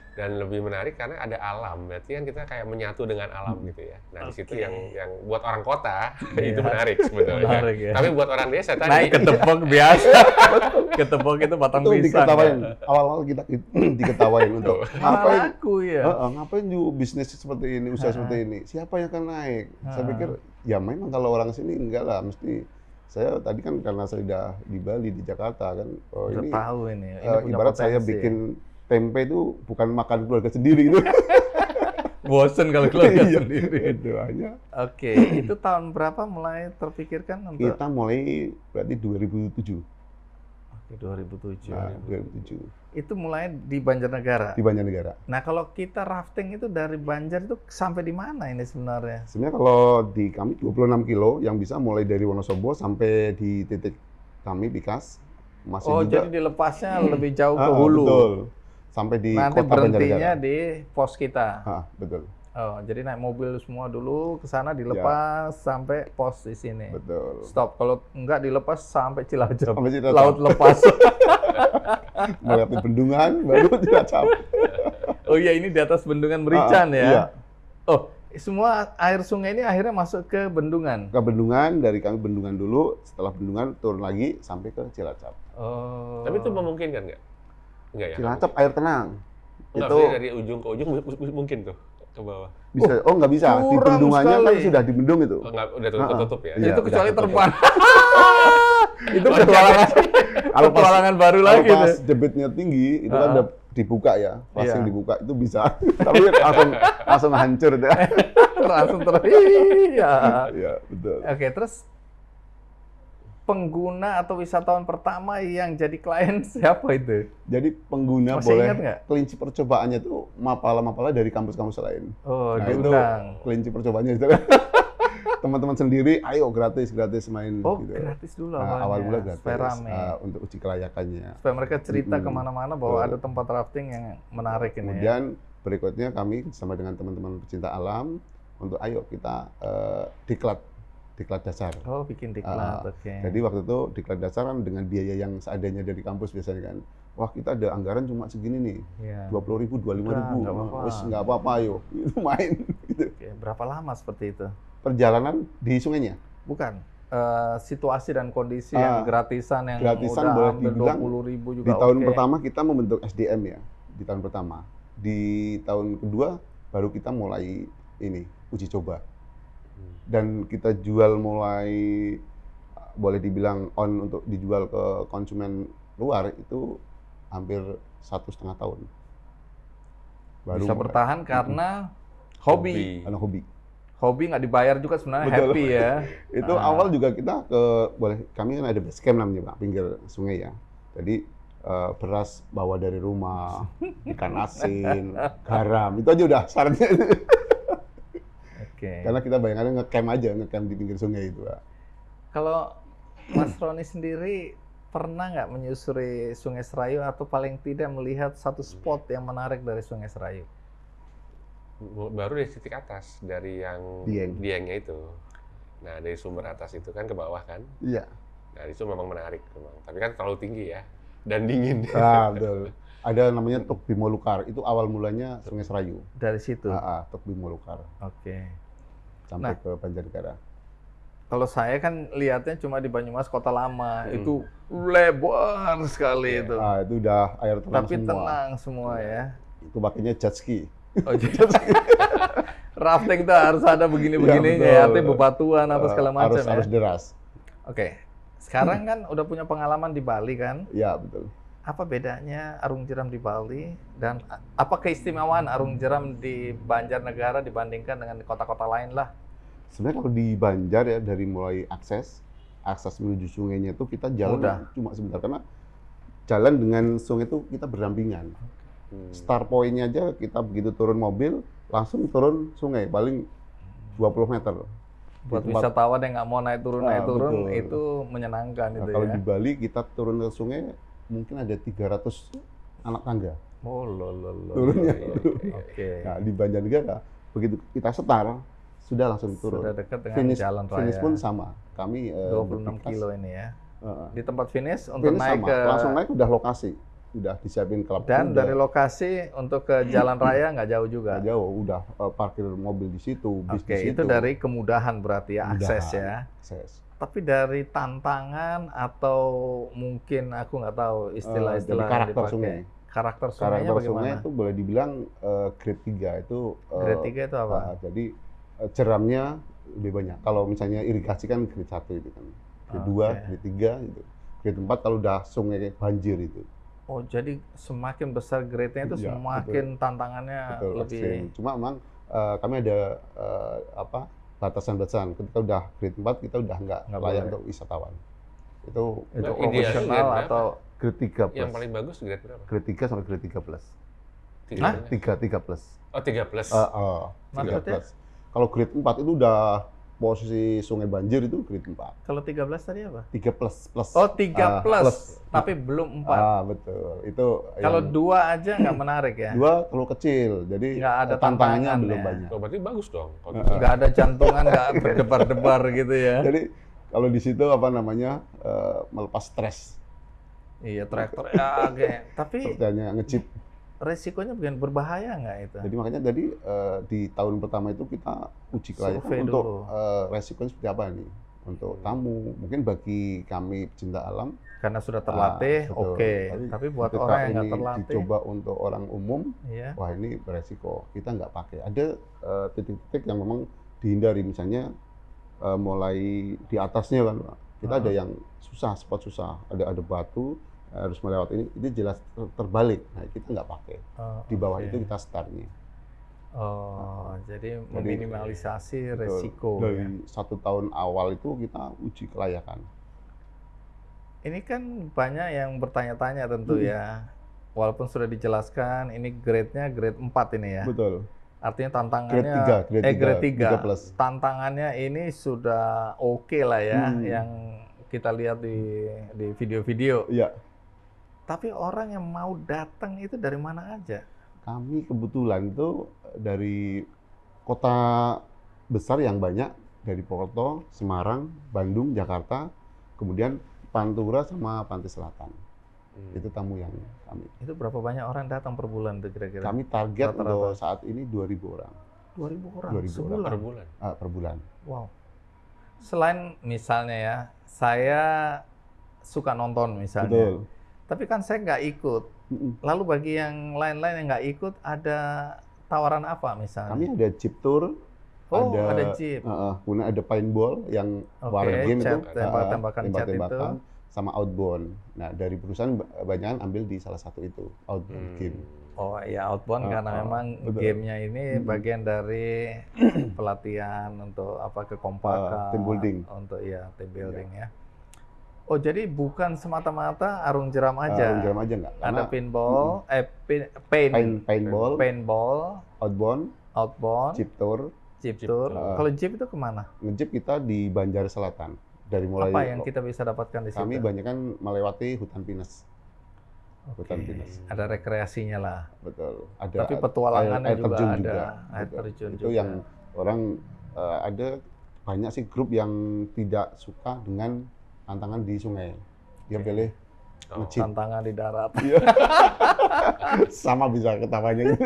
Dan lebih menarik karena ada alam. Berarti kan kita kayak menyatu dengan alam gitu ya. Nah, di situ Oke. yang buat orang kota Iya. itu menarik sebetulnya. Menarik ya. Tapi buat orang desa tadi Naik ketepok biasa. Ketepok itu batang Itu pisang. diketawain. ya. Awal-awal kita diketawain untuk Malah ngapain laku ya. ngapain juga bisnis seperti ini, usaha seperti ini. Siapa yang akan naik? Saya pikir ya memang kalau orang sini enggak lah, mesti saya tadi kan karena saya udah di Bali, di Jakarta kan. Oh, Udah ini tahu ini. Punya ibarat saya potensi. bikin tempe itu bukan makan keluarga sendiri gitu. Bosen kalau keluarga Iya, sendiri. itu aja. Oke, itu tahun berapa mulai terpikirkan untuk Kita mulai berarti 2007. Oke, 2007. Nah, 2007 Itu mulai di Banjarnegara. di Banjarnegara. Nah, kalau kita rafting itu dari Banjar itu sampai di mana ini sebenarnya? Sebenarnya kalau di kami 26 kilo yang bisa mulai dari Wonosobo sampai di titik kami Pikas. Masih Oh, juga jadi dilepasnya lebih jauh ke Ah, hulu. betul. Sampai di Nanti kota berhentinya Banjarnegara. di pos kita. Betul. Oh, jadi naik mobil semua dulu ke sana dilepas sampai pos di sini. Betul. Stop. Kalau enggak dilepas sampai Cilacap. Sampai Cilacap. Laut lepas. Melewati bendungan baru Cilacap. Oh iya, ini di atas bendungan Merican ya. Iya. Oh, semua air sungai ini akhirnya masuk ke bendungan. Ke bendungan, dari kami bendungan dulu, setelah bendungan turun lagi sampai ke Cilacap. Oh. Tapi itu memungkinkan nggak? Nggak ya? Cilacap air tenang. Nggak, itu maksudnya dari ujung ke ujung mungkin tuh ke bawah. bisa. Oh nggak bisa. Di curam bendungannya kan sekali. sudah di bendung itu. Oh, nggak, udah ketutup ya? Iya, itu kecuali udah ketutup. terbang. Itu petualangan, Kalau pas- petualangan baru Kalau lagi pas tuh. debitnya tinggi, itu kan udah dibuka ya, pas Iya. yang dibuka itu bisa. Tapi langsung hancur deh. Langsung iya. Iya betul. Oke, terus pengguna atau wisatawan pertama yang jadi klien siapa itu? Jadi pengguna Masih boleh ingat nggak? kelinci percobaannya itu mapala-mapala dari kampus-kampus lain. Oh, Nah itu diundang. kelinci percobaannya itu. Teman-teman sendiri, ayo gratis main. Oh, gitu. gratis dulu Nah, awalnya. awal mula gratis Supaya rame. untuk uji kelayakannya. Supaya mereka cerita Mm-mm. kemana-mana bahwa Betul. ada tempat rafting yang menarik ini ya. Kemudian berikutnya kami sama dengan teman-teman pecinta alam untuk ayo kita diklat dasar. Oh, bikin diklat, oke. Jadi waktu itu diklat dasar kan dengan biaya yang seadanya dari kampus biasanya kan. Wah kita ada anggaran cuma segini nih, Iya. 20.000, 25.000. Udah, nggak apa-apa. Wes nggak apa-apa ayo, itu main. Gitu. Oke, berapa lama seperti itu? Perjalanan di sungainya. Bukan. Situasi dan kondisi Ah, yang gratisan yang gratisan udah boleh ambil dibilang 20.000 juga Di tahun oke. pertama kita membentuk SDM ya, di tahun pertama. Di tahun kedua baru kita mulai ini uji coba. Dan kita jual mulai boleh dibilang on untuk dijual ke konsumen luar itu hampir 1,5 tahun. Bisa mulai. bertahan karena hobi. Karena hobi. Hobi nggak dibayar juga sebenarnya Betul. happy ya. Itu awal juga kita kami kan ada base camp namanya Pak, pinggir sungai ya. Jadi beras bawa dari rumah, ikan asin, garam, itu aja udah syaratnya. Oke. Karena kita bayangkan ngecamp di pinggir sungai itu Pak. Kalau Mas Roni sendiri pernah nggak menyusuri Sungai Serayu atau paling tidak melihat satu spot yang menarik dari Sungai Serayu? Baru dari titik atas, dari yang Dieng. diengnya itu. Nah, dari sumber atas itu kan ke bawah kan. Iya. Nah, itu memang menarik memang. Tapi kan terlalu tinggi ya dan dingin. Ah, betul. Ada namanya Tuk Bimolukar, itu awal mulanya Sungai Serayu. Dari situ. Tuk Bimolukar Oke. sampai Nah. ke Banjarnegara. Kalau saya kan lihatnya cuma di Banyumas Kota Lama, itu lebar sekali itu. Itu udah air tenang Tapi semua. tenang semua ya. Itu pakainya jet ski. Oh, jadi rafting tuh harus ada begini-begininya Iya, ya, betul. artinya bebatuan apa segala macam ya. Harus deras. Oke. Sekarang kan udah punya pengalaman di Bali kan? Ya betul. Apa bedanya arung jeram di Bali dan apa keistimewaan arung jeram di Banjarnegara dibandingkan dengan kota-kota lain lah? Sebenarnya kalau di Banjar ya dari mulai akses menuju sungainya itu kita jalan Mudah. cuma sebentar karena jalan dengan sungai itu kita berdampingan. Start point-nya aja kita begitu turun mobil langsung turun sungai paling 20 meter. Buat Di tempat- wisatawan yang nggak mau naik turun betul. itu menyenangkan Nah, itu kalau ya. di Bali kita turun ke sungai mungkin ada 300 anak tangga. Oh, Turunnya. Oke. Nah, di Banjarnegara begitu kita setar sudah langsung turun. Sudah dekat dengan finish, jalan raya. finish pun sama. Kami 26 bertikas, kilo ini ya. eh, Di tempat finish untuk finish naik sama. ke Langsung naik udah lokasi. Udah disiapin klub dan kuda. dari lokasi untuk ke jalan raya nggak jauh juga. Nggak jauh, udah parkir mobil di situ, bis Oke, di situ. itu dari kemudahan berarti ya, akses ya. Akses. Tapi dari tantangan atau mungkin aku nggak tahu istilah-istilah dari yang karakter dipakai. sungai. Karakter sungainya Karakter bagaimana? sungai itu boleh dibilang grade 3 itu Grade 3 itu apa? jadi jeramnya lebih banyak. Kalau misalnya irigasi kan grade 1 itu kan. Grade 2, Oke. grade 3 gitu. Grade 4 kalau udah sungai banjir itu. Oh, jadi semakin besar grade-nya itu Iya, semakin tantangannya Betul, lebih ekstrim. Cuma memang kami ada batasan-batasan. Ketika udah grade 4 kita udah nggak Nggak layak boleh. untuk wisatawan. Itu itu Nah, profesional idealnya grade atau grade 3 plus. Yang paling bagus grade berapa? Grade 3 sampai grade 3 plus. Hah? 3 plus. Oh, 3 plus. 3 Maksudnya? plus. Kalau grade 4 itu udah posisi sungai banjir itu grade 4. kalau 13 tadi apa? 3 plus plus. Oh, 3 plus, plus. tapi belum 4. Betul. Itu Kalau yang 2 aja nggak menarik ya? 2 terlalu kecil. Jadi Nggak ada tantangannya tantangan belum ya. banyak. Oh, berarti bagus dong. Kalau Nggak ada jantungan, nggak berdebar-debar gitu ya? Jadi kalau di situ apa namanya melepas stres. Iya, traktor ya, oke. Tapi Sepertinya ngechip. resikonya bukan berbahaya nggak itu? Jadi makanya tadi di tahun pertama itu kita uji kelayakan Survei untuk dulu. resikonya seperti apa nih. untuk tamu. Mungkin bagi kami pecinta alam, Karena sudah terlatih, betul. oke. Tapi buat ketika orang yang nggak ini terlatih, dicoba untuk orang umum, ya. wah ini beresiko. Kita nggak pakai. Ada titik-titik yang memang dihindari, misalnya mulai di atasnya kan, Pak. Kita ada yang susah, spot susah. Ada batu, harus melewati ini jelas terbalik. Nah, kita nggak pakai. Di bawah itu kita startnya. Jadi meminimalisasi Betul. resiko. Dari Ya. 1 tahun awal itu kita uji kelayakan. Ini kan banyak yang bertanya-tanya tentu ya. Walaupun sudah dijelaskan, ini grade-nya grade 4 ini ya. Betul. Artinya tantangannya Grade 3, grade 3. 3 plus. Tantangannya ini sudah oke lah ya, yang kita lihat di video-video. Iya. Tapi orang yang mau datang itu dari mana aja? Kami kebetulan itu dari kota besar yang banyak, dari Purwokerto, Semarang, Bandung, Jakarta, kemudian Pantura sama Pantai Selatan. Itu tamu yang kami. Itu berapa banyak orang datang per bulan tuh kira-kira? Kami target Rata-rata. untuk saat ini 2.000 orang 2.000 orang 2.000 sebulan. Per bulan. per bulan. Wow. Selain misalnya ya, saya suka nonton misalnya. Betul. Tapi kan saya nggak ikut. Lalu bagi yang lain-lain yang nggak ikut, ada tawaran apa misalnya? Kami ada jeep tour, ada jeep. kemudian ada paintball yang Oke, war game itu, tembak-tembakan cat itu. tembak-tembakan, sama outbound. Nah, dari perusahaan banyak ambil di salah satu itu, outbound game. Oh ya, outbound karena memang betul. gamenya ini bagian dari pelatihan untuk kekompakan, team building. untuk team building ya. Oh, jadi bukan semata-mata arung jeram aja. Arung jeram aja nggak? Ada Karena pinball, paintball, outbound, jeep tour. Kalau jeep itu kemana? nge-jeep kita di Banjar Selatan. Dari mulai Apa yang kita bisa dapatkan di situ? kami banyak kan melewati hutan pinus. Hutan pinus. Ada rekreasinya lah. Betul. Ada Tapi petualangannya air juga terjun ada. juga. Air Betul. terjun Itu juga. yang orang ada banyak sih grup yang tidak suka dengan tantangan di sungai. Dia pilih nge-jeep. Tantangan di darat. Sama bisa ketawanya gitu.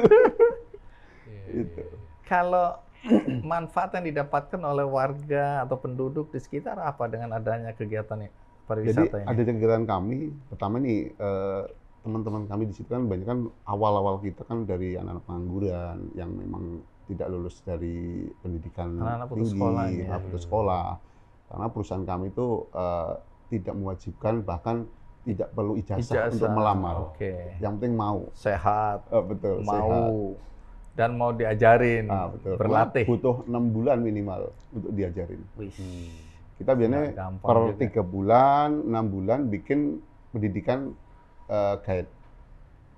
Itu. Kalau manfaat yang didapatkan oleh warga atau penduduk di sekitar apa dengan adanya kegiatan Jadi pariwisata ini? ada kegiatan kami. Pertama nih teman-teman kami di situ kan banyak kan awal-awal kita kan dari anak-anak pengangguran yang memang tidak lulus dari pendidikan Anak-anak putus tinggi, sekolah ini ya. anak putus sekolah. Karena perusahaan kami itu tidak mewajibkan, bahkan tidak perlu ijazah untuk melamar. Oke. Yang penting mau. Sehat, Betul. mau Sehat. dan mau diajarin, Betul. berlatih. Karena butuh 6 bulan minimal untuk diajarin. Wih, Kita biasanya nggak gampang per juga. 3 bulan, 6 bulan bikin pendidikan guide.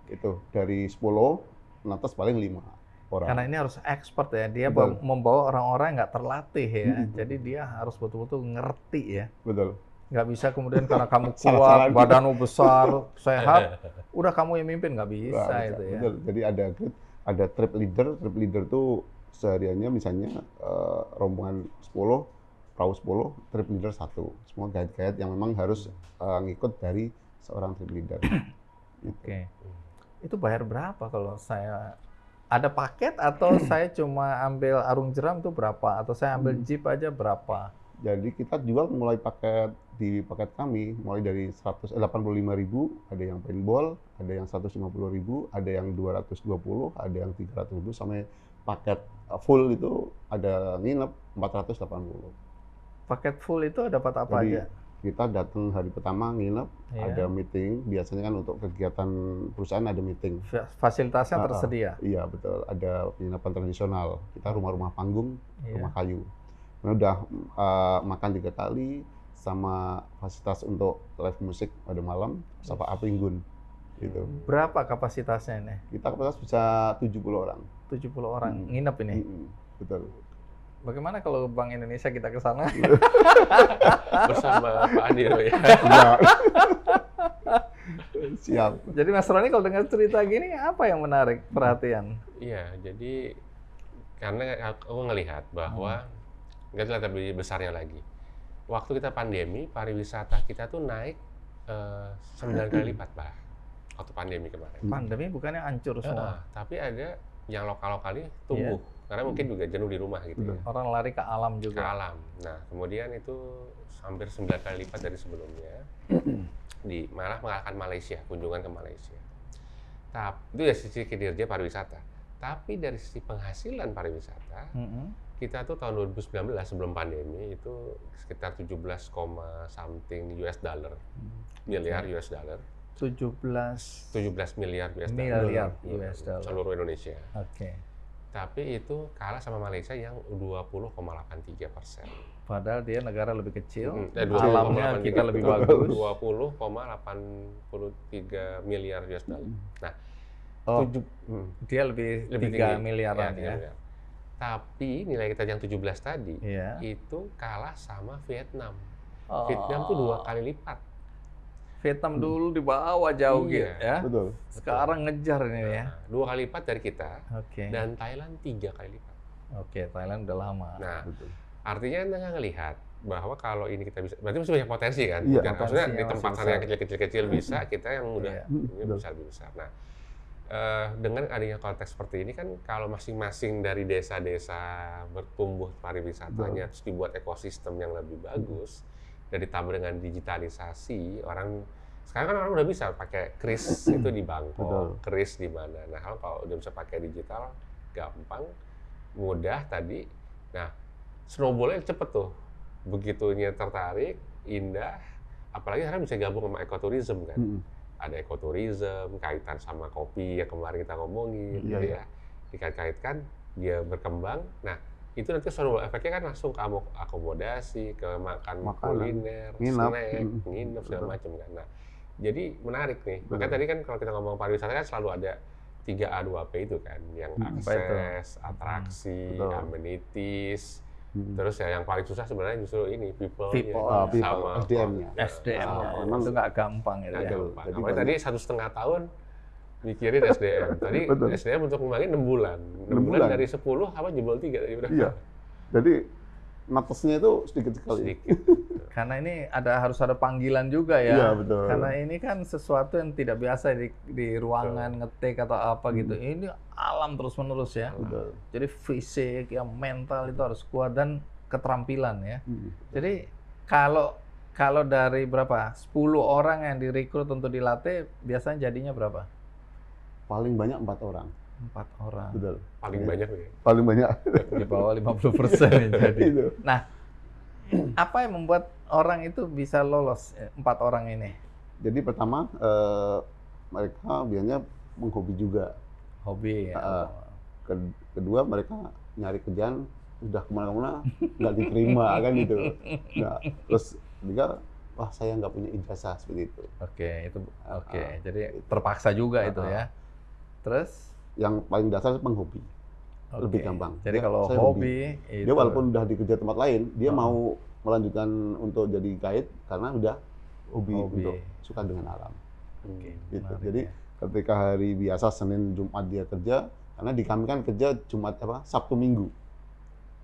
Itu dari 10, netes paling 5 orang. Karena ini harus expert ya, dia Betul. membawa orang-orang yang nggak terlatih ya, jadi dia harus betul-betul ngerti ya. Betul. Nggak bisa kemudian karena kamu Salah-salah. kuat, badanmu besar, sehat, udah kamu yang mimpin, nggak bisa Nggak itu ya. Betul. Jadi ada grade, ada trip leader. Trip leader tuh sehariannya misalnya rombongan 10, perahu 10, trip leader 1. Semua guide-guide yang memang harus ngikut dari seorang trip leader. Oke. Itu bayar berapa kalau saya ada paket atau saya cuma ambil arung jeram itu berapa? Atau saya ambil jeep aja berapa? Jadi kita jual mulai di paket kami mulai dari 185.000, ada yang paintball, ada yang 150.000, ada yang 220, ada yang 300.000, sampai paket full itu ada nginep 480. Paket full itu dapat apa Jadi aja? kita datang hari pertama nginep, Iya. ada meeting, biasanya kan untuk kegiatan perusahaan ada meeting. Fasilitasnya tersedia. Iya betul, ada penginapan tradisional. Kita rumah-rumah panggung, Iya. rumah kayu. Kemudian udah makan 3 kali, sama fasilitas untuk live musik pada malam, sama apinggun. Gitu. Berapa kapasitasnya ini? Kita kapasitas bisa 70 orang. 70 orang nginep ini. Betul. Bagaimana kalau Bank Indonesia kita ke sana? Bersama Pak Andiro ya. Iya. Siap. Jadi Mas Roni kalau dengar cerita gini apa yang menarik perhatian? Iya, jadi karena aku ngelihat bahwa nggak lihat lebih besarnya lagi. Waktu kita pandemi, pariwisata kita tuh naik 9 kali lipat, Pak. Waktu pandemi kemarin. Pandemi bukannya hancur semua. Tapi ada yang lokal-lokalnya tumbuh. karena mungkin juga jenuh di rumah gitu ya. Orang lari ke alam Ke juga. alam. Nah, kemudian itu hampir 9 kali lipat dari sebelumnya. Malah mengalahkan Malaysia, kunjungan ke Malaysia. Itu dari sisi kinerja pariwisata. Tapi dari sisi penghasilan pariwisata, kita tuh tahun 2019 sebelum pandemi itu sekitar 17, something US dollar, miliar US dollar. 17 miliar US dollar. miliar US dollar. Seluruh Indonesia. Oke. Tapi itu kalah sama Malaysia yang 20,83%. Padahal dia negara lebih kecil, 20,83. alamnya kita lebih bagus. 20,83 miliar US dollar. Nah, Oh, tujuh- dia lebih 3 tinggi. miliaran 3 ya. miliar. Tapi nilai kita yang 17 tadi Iya. itu kalah sama Vietnam. Oh. Vietnam tuh 2 kali lipat. Vietnam dulu di bawah jauh Iya. gitu ya. Betul. Sekarang ngejar ini ya. Nah, 2 kali lipat dari kita. Oke. Dan Thailand 3 kali lipat. Oke, Thailand udah lama. Nah, Betul. artinya Anda ngelihat bahwa kalau ini kita bisa, berarti masih banyak potensi kan? Iya, Maksudnya potensinya di tempat masih sana yang besar. kecil-kecil bisa, kita yang udah Iya. ini Betul. bisa lebih besar. Nah, dengan adanya konteks seperti ini kan kalau masing-masing dari desa-desa bertumbuh pariwisatanya, terus dibuat ekosistem yang lebih bagus, dan ditambah dengan digitalisasi, sekarang kan orang udah bisa pakai kris itu di Betul. Bangkok, kris di mana. Nah, kalau udah bisa pakai digital, gampang, mudah tadi. Nah, snowball-nya cepet tuh. Begitunya tertarik, indah, apalagi sekarang bisa gabung sama ekoturism kan. Ada ekoturism, kaitan sama kopi yang kemarin kita ngomongin, Iya, gitu iya. ya. Dikait-kaitkan, dia berkembang. Nah, itu nanti snowball efeknya kan langsung ke akomodasi, ke makan Makanan, kuliner, nginep, snack, nginep segala betul. macam kan. Nah, jadi menarik nih. Betul. Makanya tadi kan kalau kita ngomong pariwisata kan selalu ada 3A 2P itu kan, yang akses, atraksi, Betul. amenities. Terus ya yang paling susah sebenarnya justru ini people, People. sama SDM-nya. SDM Ah, itu nggak gampang itu nggak ya. gampang. Jadi Apalagi tadi 1,5 tahun mikirin SDM. Tadi Betul. SDM untuk ngembangin 6 bulan. 6 bulan bulan. dari 10 apa jebol 3 tadi berapa? Iya. Jadi nakesnya itu sedikit sekali. Sedikit. Karena ini harus ada panggilan juga ya. Iya, betul. Karena ini kan sesuatu yang tidak biasa di ruangan ngetik atau apa gitu. Ini alam terus-menerus ya. Betul. Jadi fisik, ya mental itu harus kuat dan keterampilan ya. Jadi kalau dari berapa? 10 orang yang direkrut untuk dilatih, biasanya jadinya berapa? Paling banyak 4 orang. 4 orang. Betul. Paling Iya. banyak nih. Paling banyak. Di bawah 50% nih jadi. Itu. Nah, apa yang membuat orang itu bisa lolos 4 orang ini? Jadi pertama mereka biasanya menghobi juga. Hobi ya. Kedua mereka nyari kerjaan udah kemana-mana nggak diterima kan gitu. Nah, terus ketiga, wah saya nggak punya ijazah seperti itu. Oke, itu oke. Jadi terpaksa juga itu ya. Terus Yang paling dasar penghobi. Lebih oke. gampang. Jadi Dia- kalau saya hobi itu Dia walaupun udah dikerja tempat lain, dia mau melanjutkan untuk jadi guide karena udah hobi. Untuk suka dengan alam. Oke, Gitu. menarik Jadi ya. ketika hari biasa Senin Jumat dia kerja, karena di kami kan kerja Jumat Sabtu Minggu.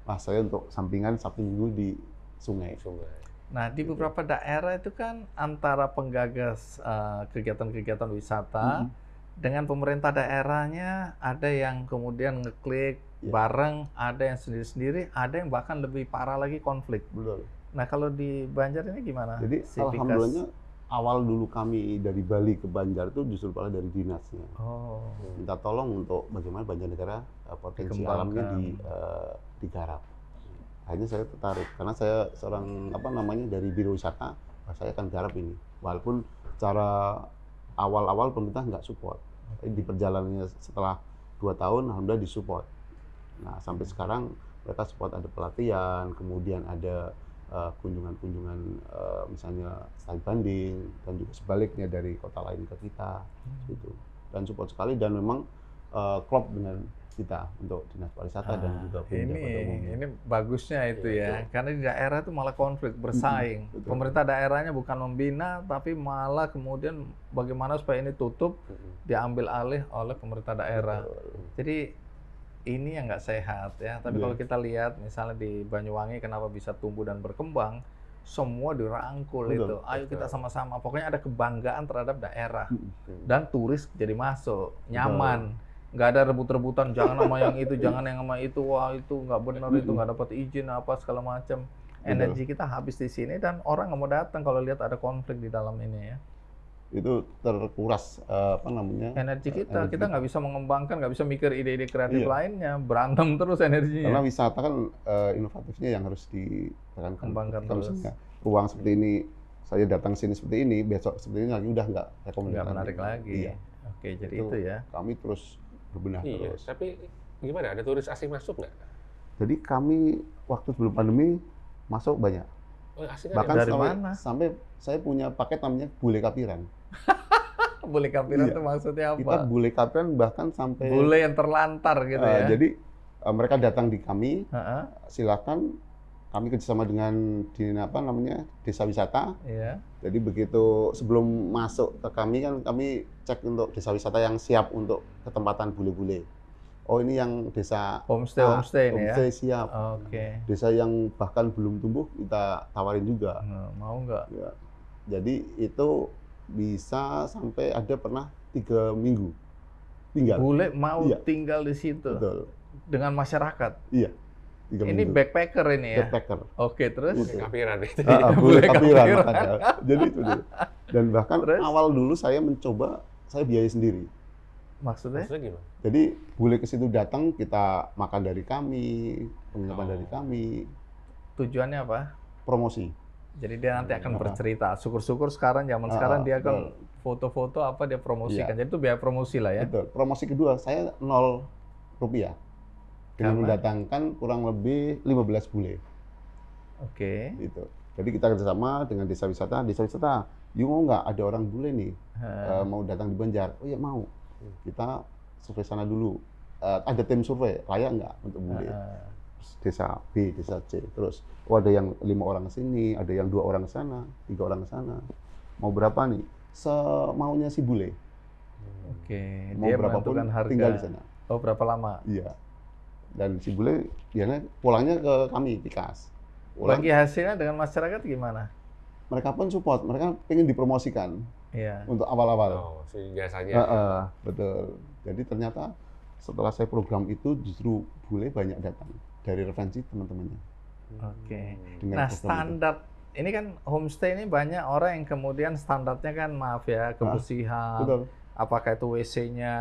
Nah, saya untuk sampingan Sabtu Minggu di sungai. Sungai. Nah, di beberapa daerah itu kan antara penggagas kegiatan-kegiatan wisata dengan pemerintah daerahnya ada yang kemudian ngeklik Ya. bareng, ada yang sendiri-sendiri, ada yang bahkan lebih parah lagi konflik. Betul. Nah, kalau di Banjar ini gimana? Jadi Sivikas? alhamdulillahnya awal dulu kami dari Bali ke Banjar itu justru malah dari dinasnya. Oh, Minta tolong untuk bagaimana Banjarnegara potensi Dikembangkan. alamnya digarap. Akhirnya saya tertarik karena saya seorang dari biro wisata, saya akan garap ini. Walaupun cara awal-awal pemerintah nggak support. Tapi di perjalanannya setelah 2 tahun, alhamdulillah disupport. Nah, sampai sekarang mereka support ada pelatihan, kemudian ada kunjungan-kunjungan misalnya studi banding, dan juga sebaliknya dari kota lain ke kita, gitu. Dan support sekali dan memang klop dengan kita untuk dinas pariwisata dan juga pemerintah pada umumnya. ini bagusnya itu ya, karena di daerah itu malah konflik bersaing. betul. Pemerintah daerahnya bukan membina, tapi malah kemudian bagaimana supaya ini tutup diambil alih oleh pemerintah daerah. Jadi ini yang nggak sehat ya. Tapi Iya. kalau kita lihat misalnya di Banyuwangi kenapa bisa tumbuh dan berkembang, semua dirangkul Betul, itu. Ayo kita sama-sama. Pokoknya ada kebanggaan terhadap daerah Mm. dan turis jadi masuk, nyaman. nggak ada rebut-rebutan, jangan sama yang itu, jangan yang sama itu, wah itu nggak benar, itu nggak dapat izin apa segala macam. Energi kita habis di sini dan orang nggak mau datang kalau lihat ada konflik di dalam ini ya. Itu terkuras apa namanya? Energi kita energi nggak bisa mengembangkan, nggak bisa mikir ide-ide kreatif Iya. lainnya, berantem terus energinya. Karena wisata kan inovatifnya yang harus ditekankan. Kembangkan Kalau terus. misalnya ruang seperti ini, saya datang sini seperti ini, besok seperti ini lagi udah nggak Nggak rekomendasi. menarik lagi. Iya. Oke, jadi itu ya. Kami terus berbenah Iya, terus. tapi gimana? Ada turis asing masuk nggak? Jadi kami waktu sebelum pandemi masuk banyak. Oh, asing Bahkan Dari sampai, mana? sampai saya punya paket namanya bule kapiran. Bule kapiran Iya. itu maksudnya Kita apa? bule kapiran bahkan sampai Bule yang terlantar gitu ya. jadi mereka datang di kami, Heeh, silakan kami kerjasama dengan desa wisata. iya. Jadi begitu sebelum masuk ke kami kan kami cek untuk desa wisata yang siap untuk ketempatan bule-bule. Oh ini yang desa Homestay ini ya. homestay siap. Oke. Desa yang bahkan belum tumbuh kita tawarin juga. Nah, mau nggak? Ya. Jadi itu bisa sampai ada pernah 3 minggu tinggal. Bule mau Iya. tinggal di situ Betul. dengan masyarakat. Iya. 3 Ini minggu. backpacker ini ya. Backpacker. Oke, terus Betul. Kapiran itu. Bule Bule kapiran kapiran. makanya. Jadi itu dulu. Dan bahkan Terus? awal dulu saya mencoba saya biayai sendiri. maksudnya Maksudnya gimana? Jadi bule ke situ datang kita makan dari kami, penginapan Oh. dari kami, tujuannya apa? promosi. Jadi dia nanti akan Apa? bercerita. Syukur-syukur sekarang zaman sekarang dia akan betul. foto-foto apa dia promosikan. Iya. Jadi itu biaya promosi lah ya. Betul. Promosi kedua saya 0 rupiah dengan Karena? mendatangkan kurang lebih 15 bule. Oke. Gitu. Jadi kita kerjasama dengan desa wisata, you mau nggak ada orang bule nih mau datang di Banjar? Oh ya mau. Kita survei sana dulu. Ada tim survei, layak nggak untuk bule? Heeh. Terus desa B, desa C, terus ada yang 5 orang ke sini, ada yang 2 orang ke sana, 3 orang ke sana. Mau berapa nih? Semaunya si bule. Oke. Mau Dia berapapun menentukan harga. tinggal di sana. Oh, berapa lama? Iya. Dan si bule biasanya pulangnya ke kami, Pikas. Pulang, Bagi hasilnya dengan masyarakat gimana? mereka pun support, mereka pengen dipromosikan Iya. untuk awal-awal. Oh, si jasanya. Betul. Jadi ternyata setelah saya program itu justru bule banyak datang dari referensi teman-temannya. Oke. Dengan Nah, program itu. standar ini kan homestay ini banyak orang yang kemudian standarnya kan maaf ya, kebersihan, Betul. apakah itu WC-nya,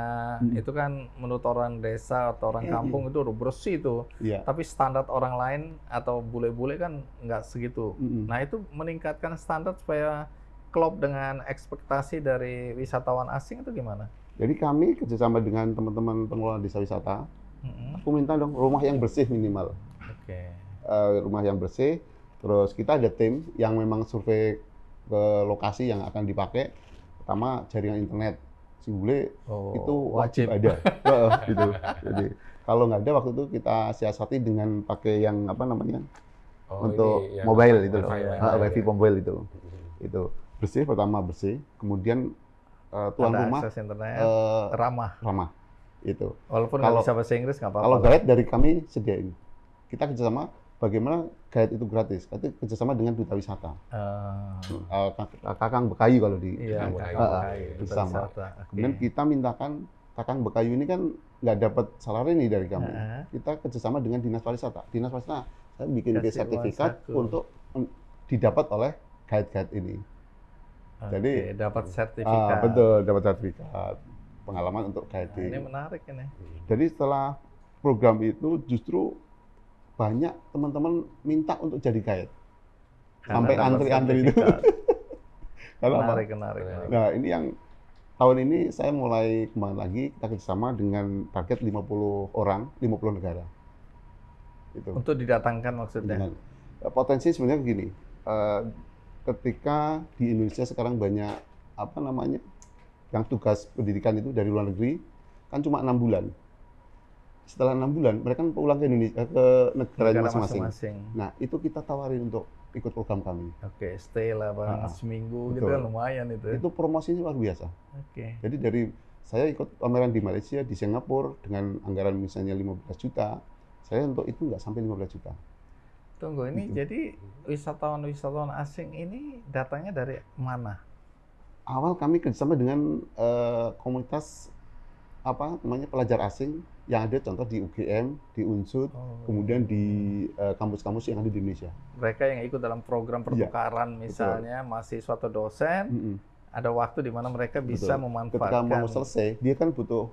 itu kan menurut orang desa atau orang kampung itu udah bersih tuh. Iya. Tapi standar orang lain atau bule-bule kan nggak segitu. Mm-mm. Nah, itu meningkatkan standar supaya klop dengan ekspektasi dari wisatawan asing itu gimana? Jadi kami kerjasama dengan teman-teman pengelola desa wisata. Aku minta dong rumah yang bersih minimal. Oke. Rumah yang bersih. Terus kita ada tim yang memang survei ke lokasi yang akan dipakai. Pertama jaringan internet. Si bule Oh, itu wajib. ada. Gitu. Jadi kalau nggak ada waktu itu kita siasati dengan pakai yang apa namanya Oh, untuk ini yang mobile itu, wifi, wifi mobile itu bersih pertama bersih, kemudian tuan Ada rumah akses internet, ramah ramah. itu. Walaupun Kalau- nggak bisa bahasa Inggris nggak apa-apa. Kalau lah. guide dari kami sediain, kita kerjasama bagaimana guide itu gratis, itu kerjasama dengan duta wisata, Kakang Bekayu kalau di Iya, Kakang Kakang Bekayu. Bekayu, duta bersama. wisata. Oke. Kemudian kita mintakan Kakang Bekayu ini kan nggak dapat salary nih dari kami. Heeh. Kita kerjasama dengan dinas pariwisata. Dinas pariwisata saya bikin Kasih sertifikat uang saku. untuk didapat oleh guide-guide ini. Oke, jadi, dapat sertifikat. Betul, dapat sertifikat pengalaman untuk Nah, guiding. ini menarik ini. Jadi setelah program itu justru banyak teman-teman minta untuk jadi guide. Karena Sampai dapat antri-antri itu. sertifikat. Karena apa? Menarik, menarik. Nah, ini yang tahun ini saya mulai kembali lagi kita kerjasama dengan target 50 orang, 50 negara. Itu. Untuk didatangkan maksudnya. Dengan potensi sebenarnya begini. Ketika di Indonesia sekarang banyak apa namanya yang tugas pendidikan itu dari luar negeri kan cuma 6 bulan. Setelah 6 bulan mereka kan pulang ke Indonesia ke negaranya Negara masing-masing. masing-masing. Nah itu kita tawarin untuk ikut program kami. Oke, stay lah bang, seminggu gitu betul. kan lumayan itu. Itu promosinya luar biasa. Oke. Jadi dari saya ikut pameran di Malaysia, di Singapura dengan anggaran misalnya 15 juta, saya untuk itu nggak sampai 15 juta. Tunggu ini Gitu. jadi wisatawan asing ini datangnya dari mana? Awal kami kerjasama dengan komunitas apa namanya pelajar asing yang ada contoh di UGM, di Unsud, Oh. kemudian di kampus-kampus yang ada di Indonesia. Mereka yang ikut dalam program pertukaran misalnya mahasiswa atau dosen, Mm-mm. ada waktu di mana mereka bisa Betul. memanfaatkan. Ketika mau selesai, dia kan butuh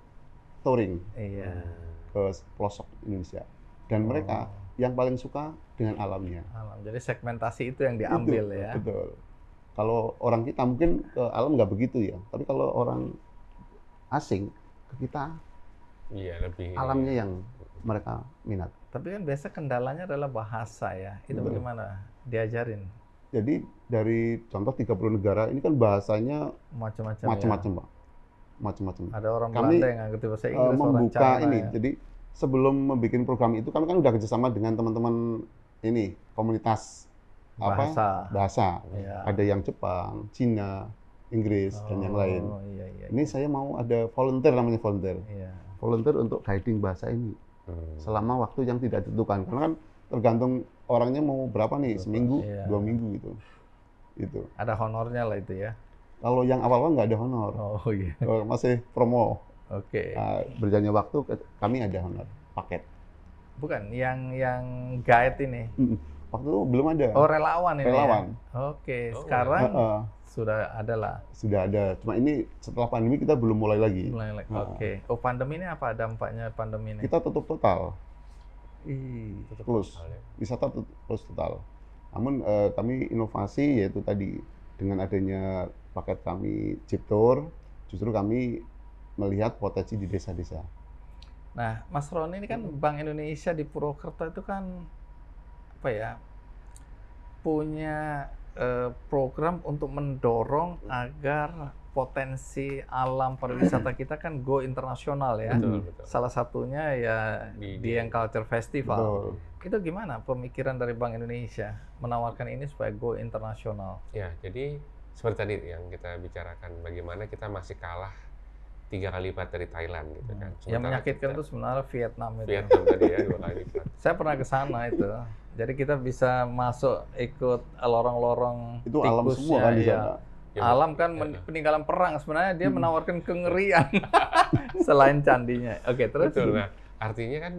touring Iya. ke pelosok Indonesia. Dan mereka yang paling suka dengan alamnya. Alam. Jadi segmentasi itu yang diambil Itu, ya. betul. Kalau orang kita mungkin ke alam nggak begitu ya, tapi kalau orang asing ke kita Iya, lebih alamnya yang mereka minat. Tapi kan biasa kendalanya adalah bahasa ya. Itu Betul. bagaimana? Diajarin Jadi dari contoh 30 negara ini kan bahasanya macam-macam ya. macam-macam, Pak. Macam-macam. Ada orang Kami, Belanda yang nggak ngerti bahasa Inggris, orang membuka China ini. ya. Jadi sebelum membuat program itu kami kan udah kerjasama dengan teman-teman ini komunitas bahasa. Iya. Ada yang Jepang, Cina, Inggris dan yang lain. Oh iya iya. Ini saya mau ada volunteer namanya volunteer. Iya. Volunteer untuk guiding bahasa ini selama waktu yang tidak ditentukan. Karena kan tergantung orangnya mau berapa nih, seminggu, Iya. 2 minggu gitu. Itu. Ada honornya lah itu ya. Kalau yang awal-awal nggak ada honor, Oh iya. masih promo. Oke. Berjalannya waktu kami ada honor paket. Bukan yang guide ini. Waktu itu belum ada. Oh relawan ini. Relawan. Ya? Oke. Sekarang sudah ada lah. Sudah ada. Cuma ini setelah pandemi kita belum mulai lagi. Mulai lagi. Oke. Oh pandemi ini apa dampaknya pandemi ini? Kita tutup total. Ih. Close. Wisata close total. Namun kami inovasi yaitu tadi dengan adanya paket kami Jeep Tour, justru kami melihat potensi di desa-desa. Nah, Mas Roni ini kan Bank Indonesia di Purwokerto itu kan apa ya? Punya program untuk mendorong agar potensi alam pariwisata kita kan go internasional ya. Betul, betul. Salah satunya ya Di Dieng Culture Festival. Betul. Itu gimana pemikiran dari Bank Indonesia menawarkan ini supaya go internasional? Ya, jadi seperti tadi yang kita bicarakan, bagaimana kita masih kalah 3 kali lipat dari Thailand gitu kan. Yang Sementara menyakitkan kita- itu sebenarnya Vietnam itu. Vietnam tadi ya 2 kali lipat. Saya pernah ke sana itu. Jadi kita bisa masuk ikut lorong-lorong Itu alam semua tikusnya, kan di ya. sana. Ya, Alam kan ya. peninggalan perang, sebenarnya dia menawarkan kengerian selain candinya. Oke, terus? Betul. Nah, artinya kan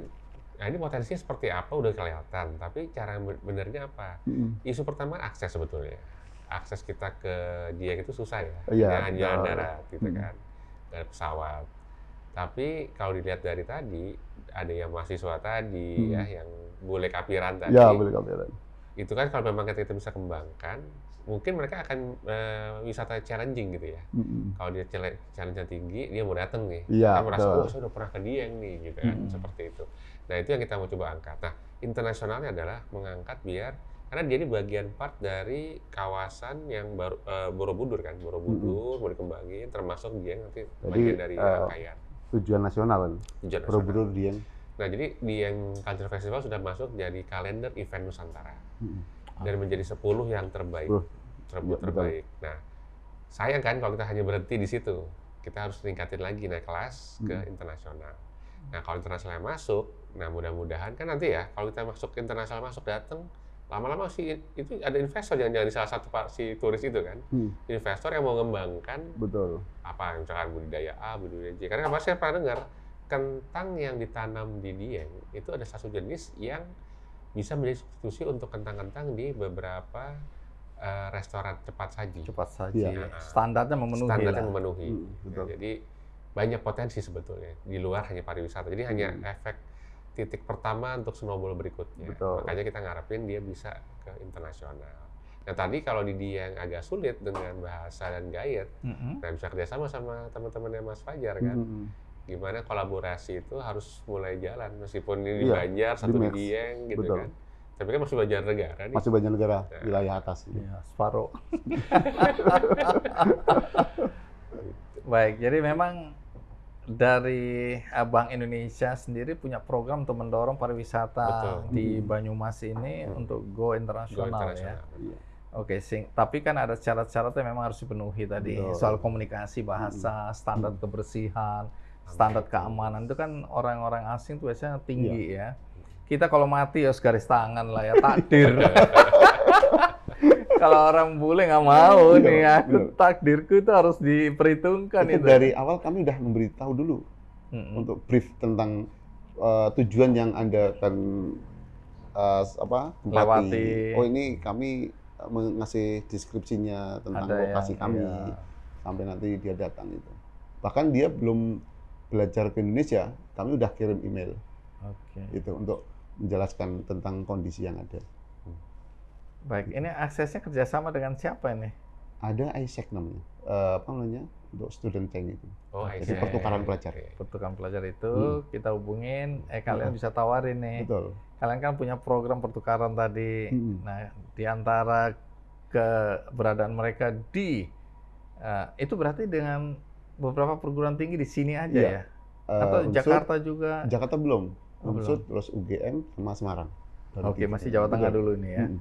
nah ini potensinya seperti apa udah kelihatan, tapi cara benernya apa? Isu pertama akses sebetulnya. Akses kita ke Dieng itu susah ya. Iya, Hanya jalan betul. darat gitu kan. Dari pesawat. Tapi kalau dilihat dari tadi ada yang mahasiswa tadi ya yang boleh kapiran tadi. Ya, boleh kabaran. Itu kan kalau memang kita bisa kembangkan, mungkin mereka akan wisata challenging gitu ya. Kalau dia challenge tinggi, dia mau datang nih. Iya, Dia merasa, betul. oh saya udah pernah ke Dieng nih, gitu kan. Seperti itu. Nah itu yang kita mau coba angkat. Nah internasionalnya adalah mengangkat biar, karena dia ini bagian part dari kawasan yang baru Borobudur kan. Borobudur mau dikembangin, termasuk Dieng nanti bagian dari rangkaian. Tujuan nasional kan. Tujuan nasional. Borobudur Dieng. Nah, jadi Dieng Culture Festival sudah masuk jadi kalender event Nusantara. Dan menjadi 10 yang terbaik. Betul. Terbaik. Nah, sayang kan kalau kita hanya berhenti di situ. Kita harus meningkatin lagi naik kelas ke internasional. Nah, kalau internasional masuk, nah mudah-mudahan kan nanti ya, kalau kita masuk internasional masuk datang, lama-lama sih itu ada investor jangan di salah satu si turis itu kan. Investor yang mau mengembangkan Betul. apa misalkan budidaya A, budidaya J. Karena kemarin saya pernah dengar kentang yang ditanam di Dieng itu ada satu jenis yang bisa menjadi substitusi untuk kentang-kentang di beberapa restoran cepat saji. Cepat saja. Iya. Standarnya memenuhi Standarnya lah. memenuhi. betul. Ya, jadi banyak potensi sebetulnya di luar hanya pariwisata. Jadi hanya efek titik pertama untuk snowball berikutnya. Betul. Makanya kita ngarepin dia bisa ke internasional. Nah tadi kalau di Dieng agak sulit dengan bahasa dan gaya, nah bisa kerjasama sama teman-temannya Mas Fajar kan. Gimana kolaborasi itu harus mulai jalan meskipun ini di Iya, Banjar, satu di di Mers. Dieng gitu Betul. kan. Tapi kan masih Banjar negara nih. Masih banyak negara wilayah atas. Ya, separuh. Baik, jadi memang dari Bank Indonesia sendiri punya program untuk mendorong pariwisata Betul. di Banyumas ini untuk go Go internasional ya. internasional. Oke, tapi kan ada syarat-syaratnya memang harus dipenuhi tadi. Betul. Soal komunikasi bahasa, standar kebersihan, standar keamanan itu kan orang-orang asing tuh biasanya tinggi ya. Kita kalau mati ya garis tangan lah ya, takdir. Kalau orang bule nggak mau nih, aku takdirku itu harus diperhitungkan Itu itu. dari awal kami udah memberitahu dulu untuk brief tentang tujuan yang Anda akan tempati. Lewati. Oh, ini kami ngasih deskripsinya tentang Ada lokasi yang, kami iya. sampai nanti dia datang itu. Bahkan dia belum belajar ke Indonesia, kami udah kirim email Oke. itu untuk menjelaskan tentang kondisi yang ada. Baik, ini aksesnya kerjasama dengan siapa ini? Ada ISEC namanya, apa namanya, untuk student change itu. Oh, Jadi ISEC. pertukaran pelajar. Oke. Pertukaran pelajar itu kita hubungin, kalian bisa tawarin nih. Betul. Kalian kan punya program pertukaran tadi. Mm-mm. Nah, di antara keberadaan mereka di itu berarti dengan beberapa perguruan tinggi di sini aja Iya. ya? Atau Unsur, Jakarta juga? Jakarta belum. Oh, Unsur, terus UGM sama Semarang. Baru Oke, tiga. masih Jawa Tengah Betul. dulu nih ya. Mm-mm.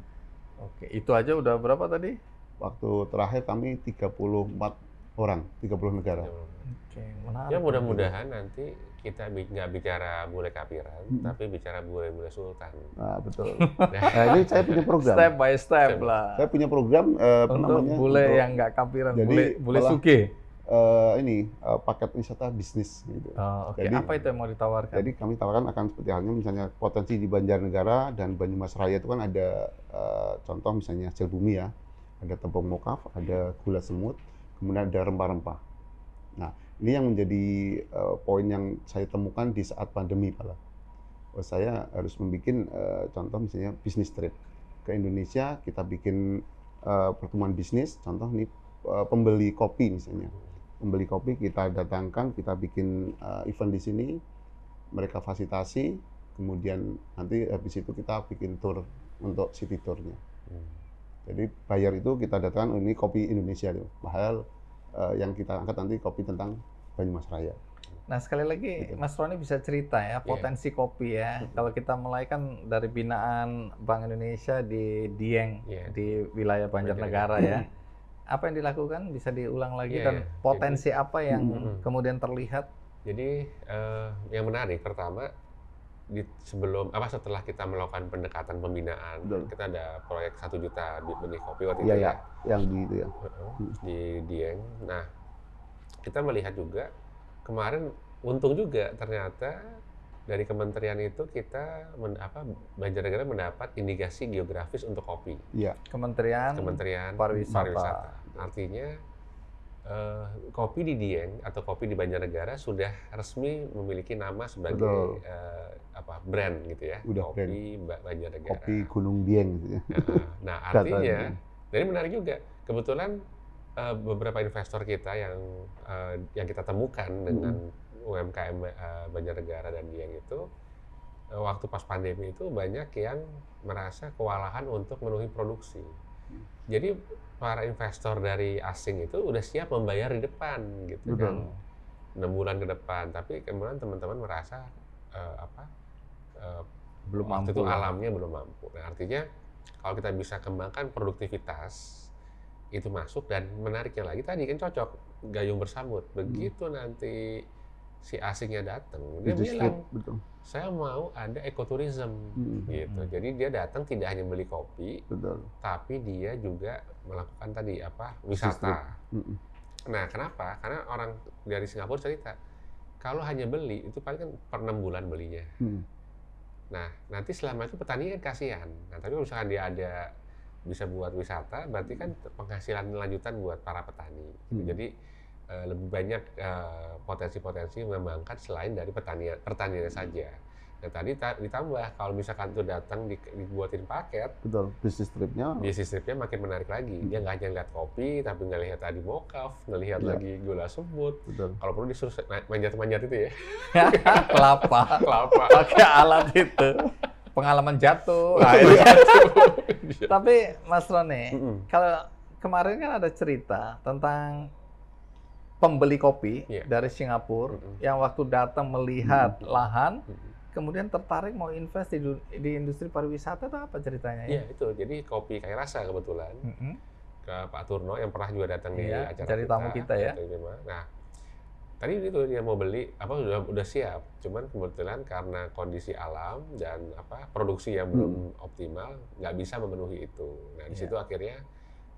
Oke, itu aja udah berapa tadi? Waktu terakhir kami 34 orang, 30 negara. Oke, menarik. Ya mudah-mudahan nanti kita nggak bicara bule kapiran, tapi bicara bule-bule sultan. Nah, betul. Nah, ini saya punya program. Step by step Step. lah. Saya punya program apa Untuk namanya? bule untuk, yang nggak kapiran, jadi bule malah- suge. paket wisata bisnis gitu. Oh, oke, Jadi- apa itu yang mau ditawarkan? Jadi kami tawarkan akan seperti halnya misalnya potensi di Banjarnegara dan Banyumas Raya itu kan ada contoh misalnya hasil bumi ya, ada tepung mokaf, ada gula semut, kemudian ada rempah-rempah. Nah, ini yang menjadi poin yang saya temukan di saat pandemi malah. Saya harus membuat contoh misalnya bisnis trip ke Indonesia, kita bikin pertemuan bisnis, contoh nih pembeli kopi misalnya. Pembeli kopi kita datangkan, kita bikin event di sini, mereka fasilitasi, kemudian nanti habis itu kita bikin tour untuk city tournya. Jadi bayar itu kita datangkan, oh, ini kopi Indonesia tuh, padahal yang kita angkat nanti kopi tentang Banyumas Raya. Nah, sekali lagi Mas Roni bisa cerita ya, potensi kopi ya. Kalau kita mulai kan dari binaan Bank Indonesia di Dieng, Iya. di wilayah Banjarnegara ya. Apa yang dilakukan bisa diulang lagi Iya, dan iya. potensi apa yang kemudian terlihat? Jadi yang menarik pertama setelah kita melakukan pendekatan pembinaan, Betul. kita ada proyek 1 juta benih kopi waktu Iya itu ya, yang di itu ya. di Dieng. Nah, kita melihat juga kemarin untung juga ternyata dari kementerian itu kita Banjarnegara mendapat indikasi geografis untuk kopi. Iya. Kementerian Pariwisata. Artinya kopi di Dieng atau kopi di Banjarnegara sudah resmi memiliki nama sebagai brand gitu ya. Udah kopi Banjarnegara. Kopi Gunung Dieng gitu ya. Nah, artinya jadi menarik juga. Kebetulan beberapa investor kita yang kita temukan dengan UMKM Banjarnegara dan Dieng itu waktu pas pandemi itu banyak yang merasa kewalahan untuk memenuhi produksi. Jadi para investor dari asing itu udah siap membayar di depan gitu kan. 6 bulan ke depan, tapi kemudian teman-teman merasa Belum waktu mampu itu ya. alamnya belum mampu. Nah, artinya kalau kita bisa kembangkan produktivitas itu masuk, dan menariknya lagi tadi kan cocok gayung bersambut. Begitu nanti si asingnya datang, dia bilang, betul. saya mau ada ekoturism gitu. Jadi dia datang tidak hanya beli kopi, Betul. tapi dia juga melakukan tadi wisata. Nah, kenapa? Karena orang dari Singapura cerita, kalau hanya beli itu paling kan per 6 bulan belinya. Nah, nanti selama itu petani kan kasihan. Nah, tapi kalau misalkan dia ada bisa buat wisata, berarti kan penghasilan lanjutan buat para petani. Jadi lebih banyak potensi-potensi mengembangkan selain dari pertaniannya saja. Nah, tadi ditambah kalau misalkan itu datang dibuatin paket, Betul. Bisnis tripnya makin menarik lagi. Dia nggak hanya lihat kopi, tapi nggak lihat tadi mokaf, nggak lihat Iya. lagi gula semut. betul. Kalau perlu disuruh manjat-manjat itu ya, Kelapa. kelapa. Pakai alat itu. Pengalaman jatuh. Nah, itu. Tapi Mas Roni, kalau kemarin kan ada cerita tentang pembeli kopi dari Singapura yang waktu datang melihat lahan, kemudian tertarik mau invest di industri pariwisata, itu apa ceritanya ya? Iya itu, jadi kopi Kai Rasa kebetulan ke Pak Turno yang pernah juga datang di Iya, acara jadi tamu kita ya. Nah, tadi itu dia mau beli udah siap, cuman kebetulan karena kondisi alam dan produksi yang belum optimal nggak bisa memenuhi itu. Nah di situ akhirnya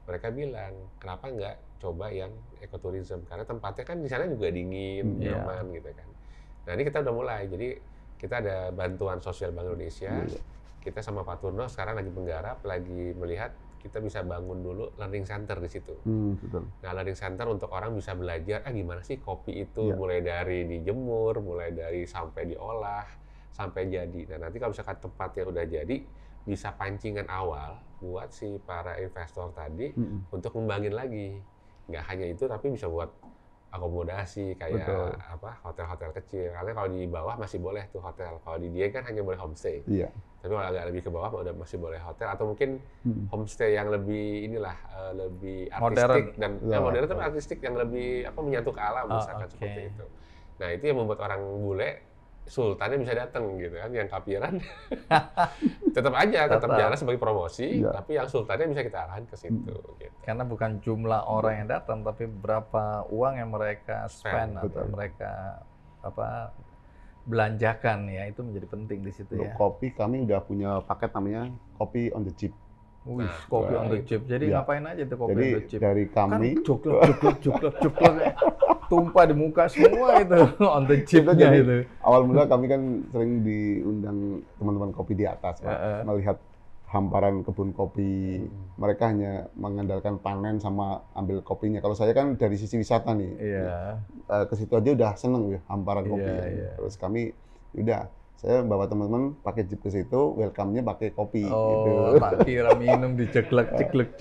mereka bilang, kenapa nggak coba yang ekoturism, karena tempatnya kan di sana juga dingin, nyaman gitu kan. Nah ini kita udah mulai, jadi kita ada bantuan sosial Bank Indonesia, kita sama Pak Turno sekarang lagi menggarap, lagi melihat kita bisa bangun dulu learning center di situ. Betul. Nah, learning center untuk orang bisa belajar, gimana sih kopi itu, Iya. mulai dari dijemur, mulai dari sampai diolah, sampai jadi. Nah, nanti kalau misalkan tempatnya udah jadi, bisa pancingan awal buat si para investor tadi untuk ngembangin lagi. Nggak hanya itu, tapi bisa buat akomodasi kayak Betul. hotel-hotel kecil. Karena kalau di bawah masih boleh tuh hotel. Kalau di Dieng kan hanya boleh homestay. Iya. Tapi kalau agak lebih ke bawah udah masih boleh hotel atau mungkin homestay yang lebih lebih artistik Modern. dan Ya, modern tapi artistik yang lebih menyatu ke alam misalkan oke. seperti itu. Nah, itu yang membuat orang bule sultannya bisa datang gitu kan, yang kapiran tetap Tetap. jalan sebagai promosi, Iya. tapi yang sultannya bisa kita arahin ke situ gitu. Karena bukan jumlah orang yang datang, tapi berapa uang yang mereka spend atau betul. mereka belanjakan ya, itu menjadi penting di situ Untuk ya. kopi kami udah punya paket namanya kopi on the jeep. Wih, Nah, kopi on the itu. chip. Jadi Iya. ngapain aja tuh kopi Jadi on the chip? dari Kan kami joklek, tumpah di muka semua itu on the chipnya jadi itu. awal mula kami kan sering diundang teman-teman kopi di atas, Pak, Heeh. melihat hamparan kebun kopi. Mereka hanya mengandalkan panen sama ambil kopinya. Kalau saya kan dari sisi wisata nih, Iya. ke situ aja udah seneng ya hamparan Iya, kopi. iya. Terus kami udah saya bawa teman-teman pakai jeep ke situ, welcome-nya pakai kopi Oh, gitu. tak kira minum diceklek. Pakai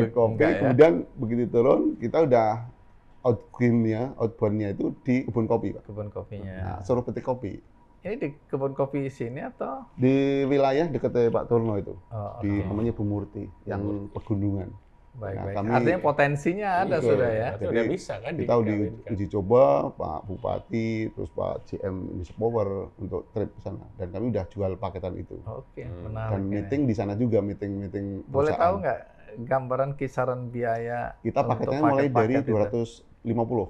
kopi, Enggak ya? kemudian begitu turun kita udah outbound-nya itu di kebun kopi, Pak. Kebun kopinya. Nah, suruh petik kopi Ini di kebun kopi sini atau? di wilayah dekat Pak Turno itu, Oh, di oke. namanya Bumurti, yang pegunungan. Baik, Nah, baik. kami- Artinya potensinya ada Betul. sudah ya. Berarti udah bisa kan Kita udah dikawinkan. uji coba Pak Bupati, terus Pak GM Indonesia Power untuk trip ke sana, dan kami udah jual paketan itu. Oke, Dan menarik. ini. meeting di sana juga, meeting Boleh perusahaan. tahu nggak gambaran kisaran biaya Kita untuk paketnya mulai dari paket-paket itu 250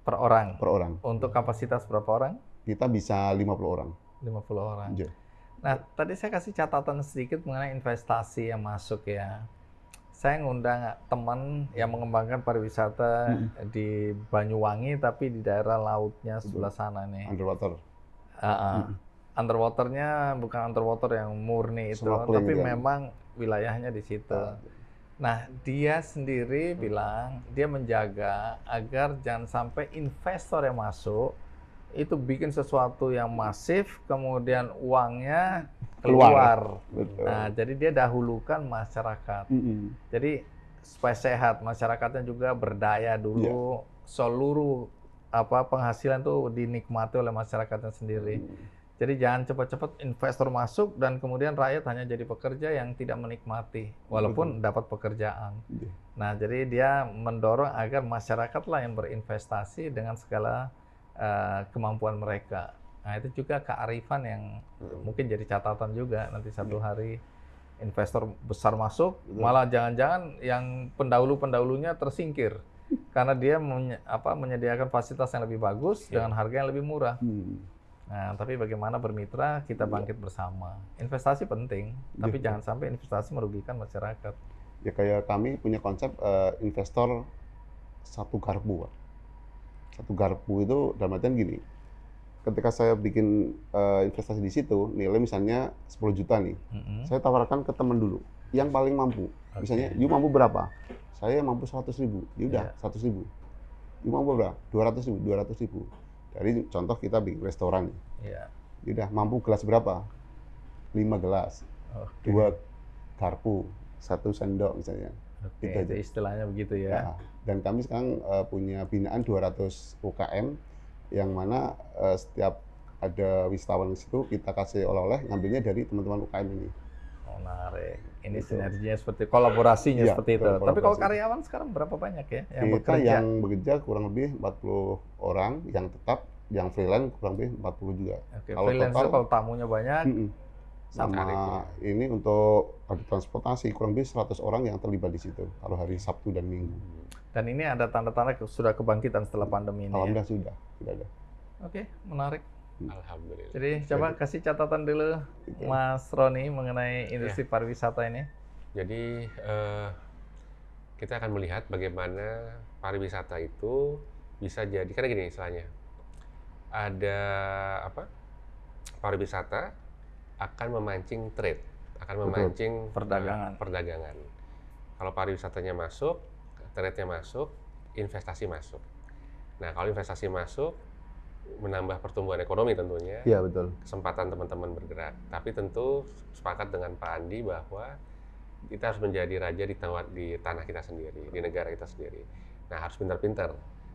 per orang? per orang. Untuk kapasitas berapa orang? Kita bisa 50 orang. 50 orang. Iya. Nah, tadi saya kasih catatan sedikit mengenai investasi yang masuk ya. Saya ngundang teman yang mengembangkan pariwisata di Banyuwangi, tapi di daerah lautnya sebelah sana nih. Underwater. Underwaternya bukan underwater yang murni itu, Snorkeling tapi kan? memang wilayahnya di situ. Nah, dia sendiri bilang dia menjaga agar jangan sampai investor yang masuk itu bikin sesuatu yang masif, kemudian uangnya keluar. Betul. Nah, jadi dia dahulukan masyarakat. Jadi supaya sehat, masyarakatnya juga berdaya dulu. Seluruh penghasilan tuh dinikmati oleh masyarakatnya sendiri. Jadi jangan cepat-cepat investor masuk dan kemudian rakyat hanya jadi pekerja yang tidak menikmati, walaupun dapat pekerjaan. Iya. Nah, jadi dia mendorong agar masyarakatlah yang berinvestasi dengan segala kemampuan mereka. Nah, itu juga kearifan yang mungkin jadi catatan juga nanti satu hari investor besar masuk, malah jangan-jangan yang pendahulu-pendahulunya tersingkir karena dia menyediakan fasilitas yang lebih bagus dengan harga yang lebih murah. Nah, tapi bagaimana bermitra, kita bangkit bersama. Investasi penting, tapi jangan sampai investasi merugikan masyarakat. Ya kayak kami punya konsep investor satu garpu, Pak. Satu garpu itu dalam artian gini, ketika saya bikin investasi di situ, nilai misalnya 10 juta nih, saya tawarkan ke teman dulu, yang paling mampu. Misalnya, you mampu berapa? Saya mampu 100.000, yaudah 100.000. You mampu berapa? 200.000, 200.000. Dari contoh kita bikin restoran, Iya. yaudah mampu gelas berapa? 5 gelas, Oke. 2 garpu, 1 sendok misalnya. Oke, Gitu aja. itu istilahnya begitu ya. Nah, dan kami sekarang punya binaan 200 UKM yang mana setiap ada wisatawan di situ kita kasih oleh-oleh, ngambilnya dari teman-teman UKM ini. Menarik. Ini Gitu. sinerginya seperti kolaborasinya Iya, seperti itu. Tapi kalau kolaborasi. karyawan sekarang berapa banyak ya yang Kita bekerja? yang bekerja kurang lebih 40 orang, yang tetap, yang freelance kurang lebih 40 juga. Oke, Kalau freelancer total- kalau tamunya banyak, Sama ini untuk ada transportasi kurang lebih 100 orang yang terlibat di situ kalau hari Sabtu dan Minggu. dan ini ada tanda-tanda sudah kebangkitan setelah pandemi ini. Ya? Alhamdulillah sudah ada. Oke, menarik. Alhamdulillah. Jadi coba kasih catatan dulu Mas Roni mengenai industri pariwisata ini. Jadi kita akan melihat bagaimana pariwisata itu bisa jadi, karena gini istilahnya, ada apa? Pariwisata akan memancing trade, akan memancing perdagangan. Kalau pariwisatanya masuk, trade-nya masuk, investasi masuk. Nah, kalau investasi masuk, menambah pertumbuhan ekonomi tentunya. Iya, betul. Kesempatan teman-teman bergerak. Tapi tentu sepakat dengan Pak Andi bahwa kita harus menjadi raja di tanah kita sendiri, di negara kita sendiri. Nah, harus pintar-pintar.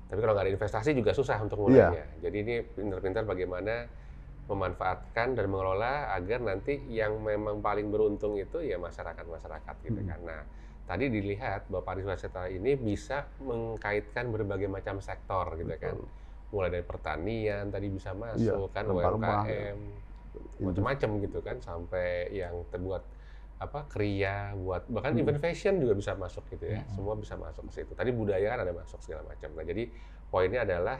Tapi kalau nggak ada investasi juga susah untuk mulainya. Jadi ini pintar-pintar bagaimana memanfaatkan dan mengelola agar nanti yang memang paling beruntung itu ya masyarakat-masyarakat gitu kan. Nah, tadi dilihat bahwa pariwisata ini bisa mengkaitkan berbagai macam sektor gitu kan. Mulai dari pertanian tadi bisa masuk kan, UMKM, macam-macam gitu kan, sampai yang terbuat kriya, buat bahkan event fashion juga bisa masuk gitu ya. Semua bisa masuk ke situ. Tadi budaya kan ada masuk segala macam. Nah, jadi poinnya adalah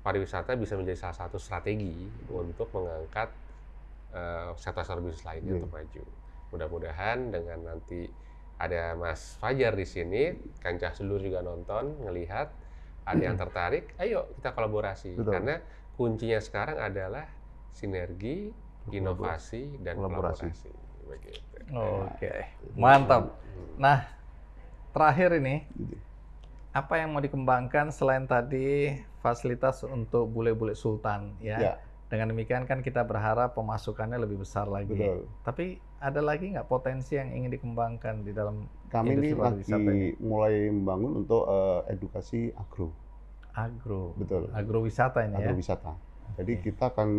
pariwisata bisa menjadi salah satu strategi untuk mengangkat sektor-sektor bisnis lainnya untuk maju. Mudah-mudahan dengan nanti ada Mas Fajar di sini, kancah seluruh juga nonton, ngelihat, ada yang tertarik, ayo kita kolaborasi. Karena kuncinya sekarang adalah sinergi, inovasi, dan kolaborasi. Begitu. Oke, mantap. Nah, terakhir ini, apa yang mau dikembangkan selain tadi fasilitas untuk bule-bule sultan ya? Dengan demikian kan kita berharap pemasukannya lebih besar lagi. Tapi ada lagi nggak potensi yang ingin dikembangkan di dalam kami ini pariwisata lagi mulai membangun untuk edukasi agro. Betul. Agrowisata ini Agrowisata. Jadi kita akan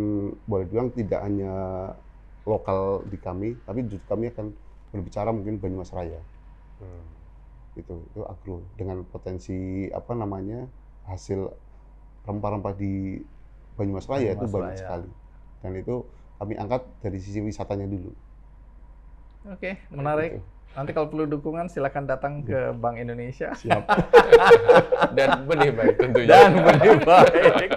boleh bilang tidak hanya lokal di kami, tapi justru kami akan berbicara mungkin Banyumas Raya. Itu agro dengan potensi hasil rempah-rempah di Banyumas Raya itu banyak sekali. Dan itu kami angkat dari sisi wisatanya dulu. Oke, menarik. Nanti kalau perlu dukungan silakan datang ke Bank Indonesia. Siap. Dan benih baik tentunya. Dan benih baik.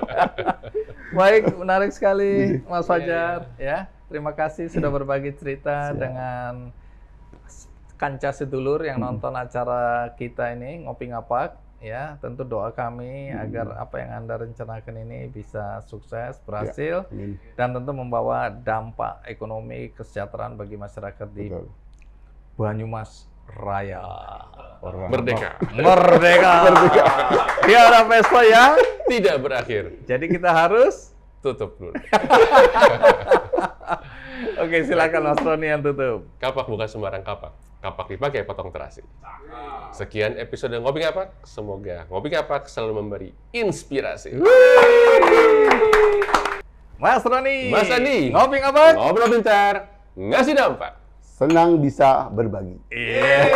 Baik, menarik sekali Mas Fajar ya. Terima kasih sudah berbagi cerita dengan kancah sedulur yang nonton acara kita ini Ngopi Ngapak ya. Tentu doa kami agar apa yang Anda rencanakan ini bisa sukses, berhasil dan tentu membawa dampak ekonomi kesejahteraan bagi masyarakat di Banyumas Raya. Merdeka. Tiada Vespa yang tidak berakhir. Jadi kita harus tutup dulu. Oke, silakan Mas Roni yang tutup. Kapak bukan sembarang kapak. Kapak dipakai potong terasi. Sekian episode Ngopi Ngapak. Semoga Ngopi Ngapak selalu memberi inspirasi. Mas Roni. Mas Andi. Ngopi Ngapak. Ngobrol pintar. Ngasih dampak. Senang bisa berbagi. Iya.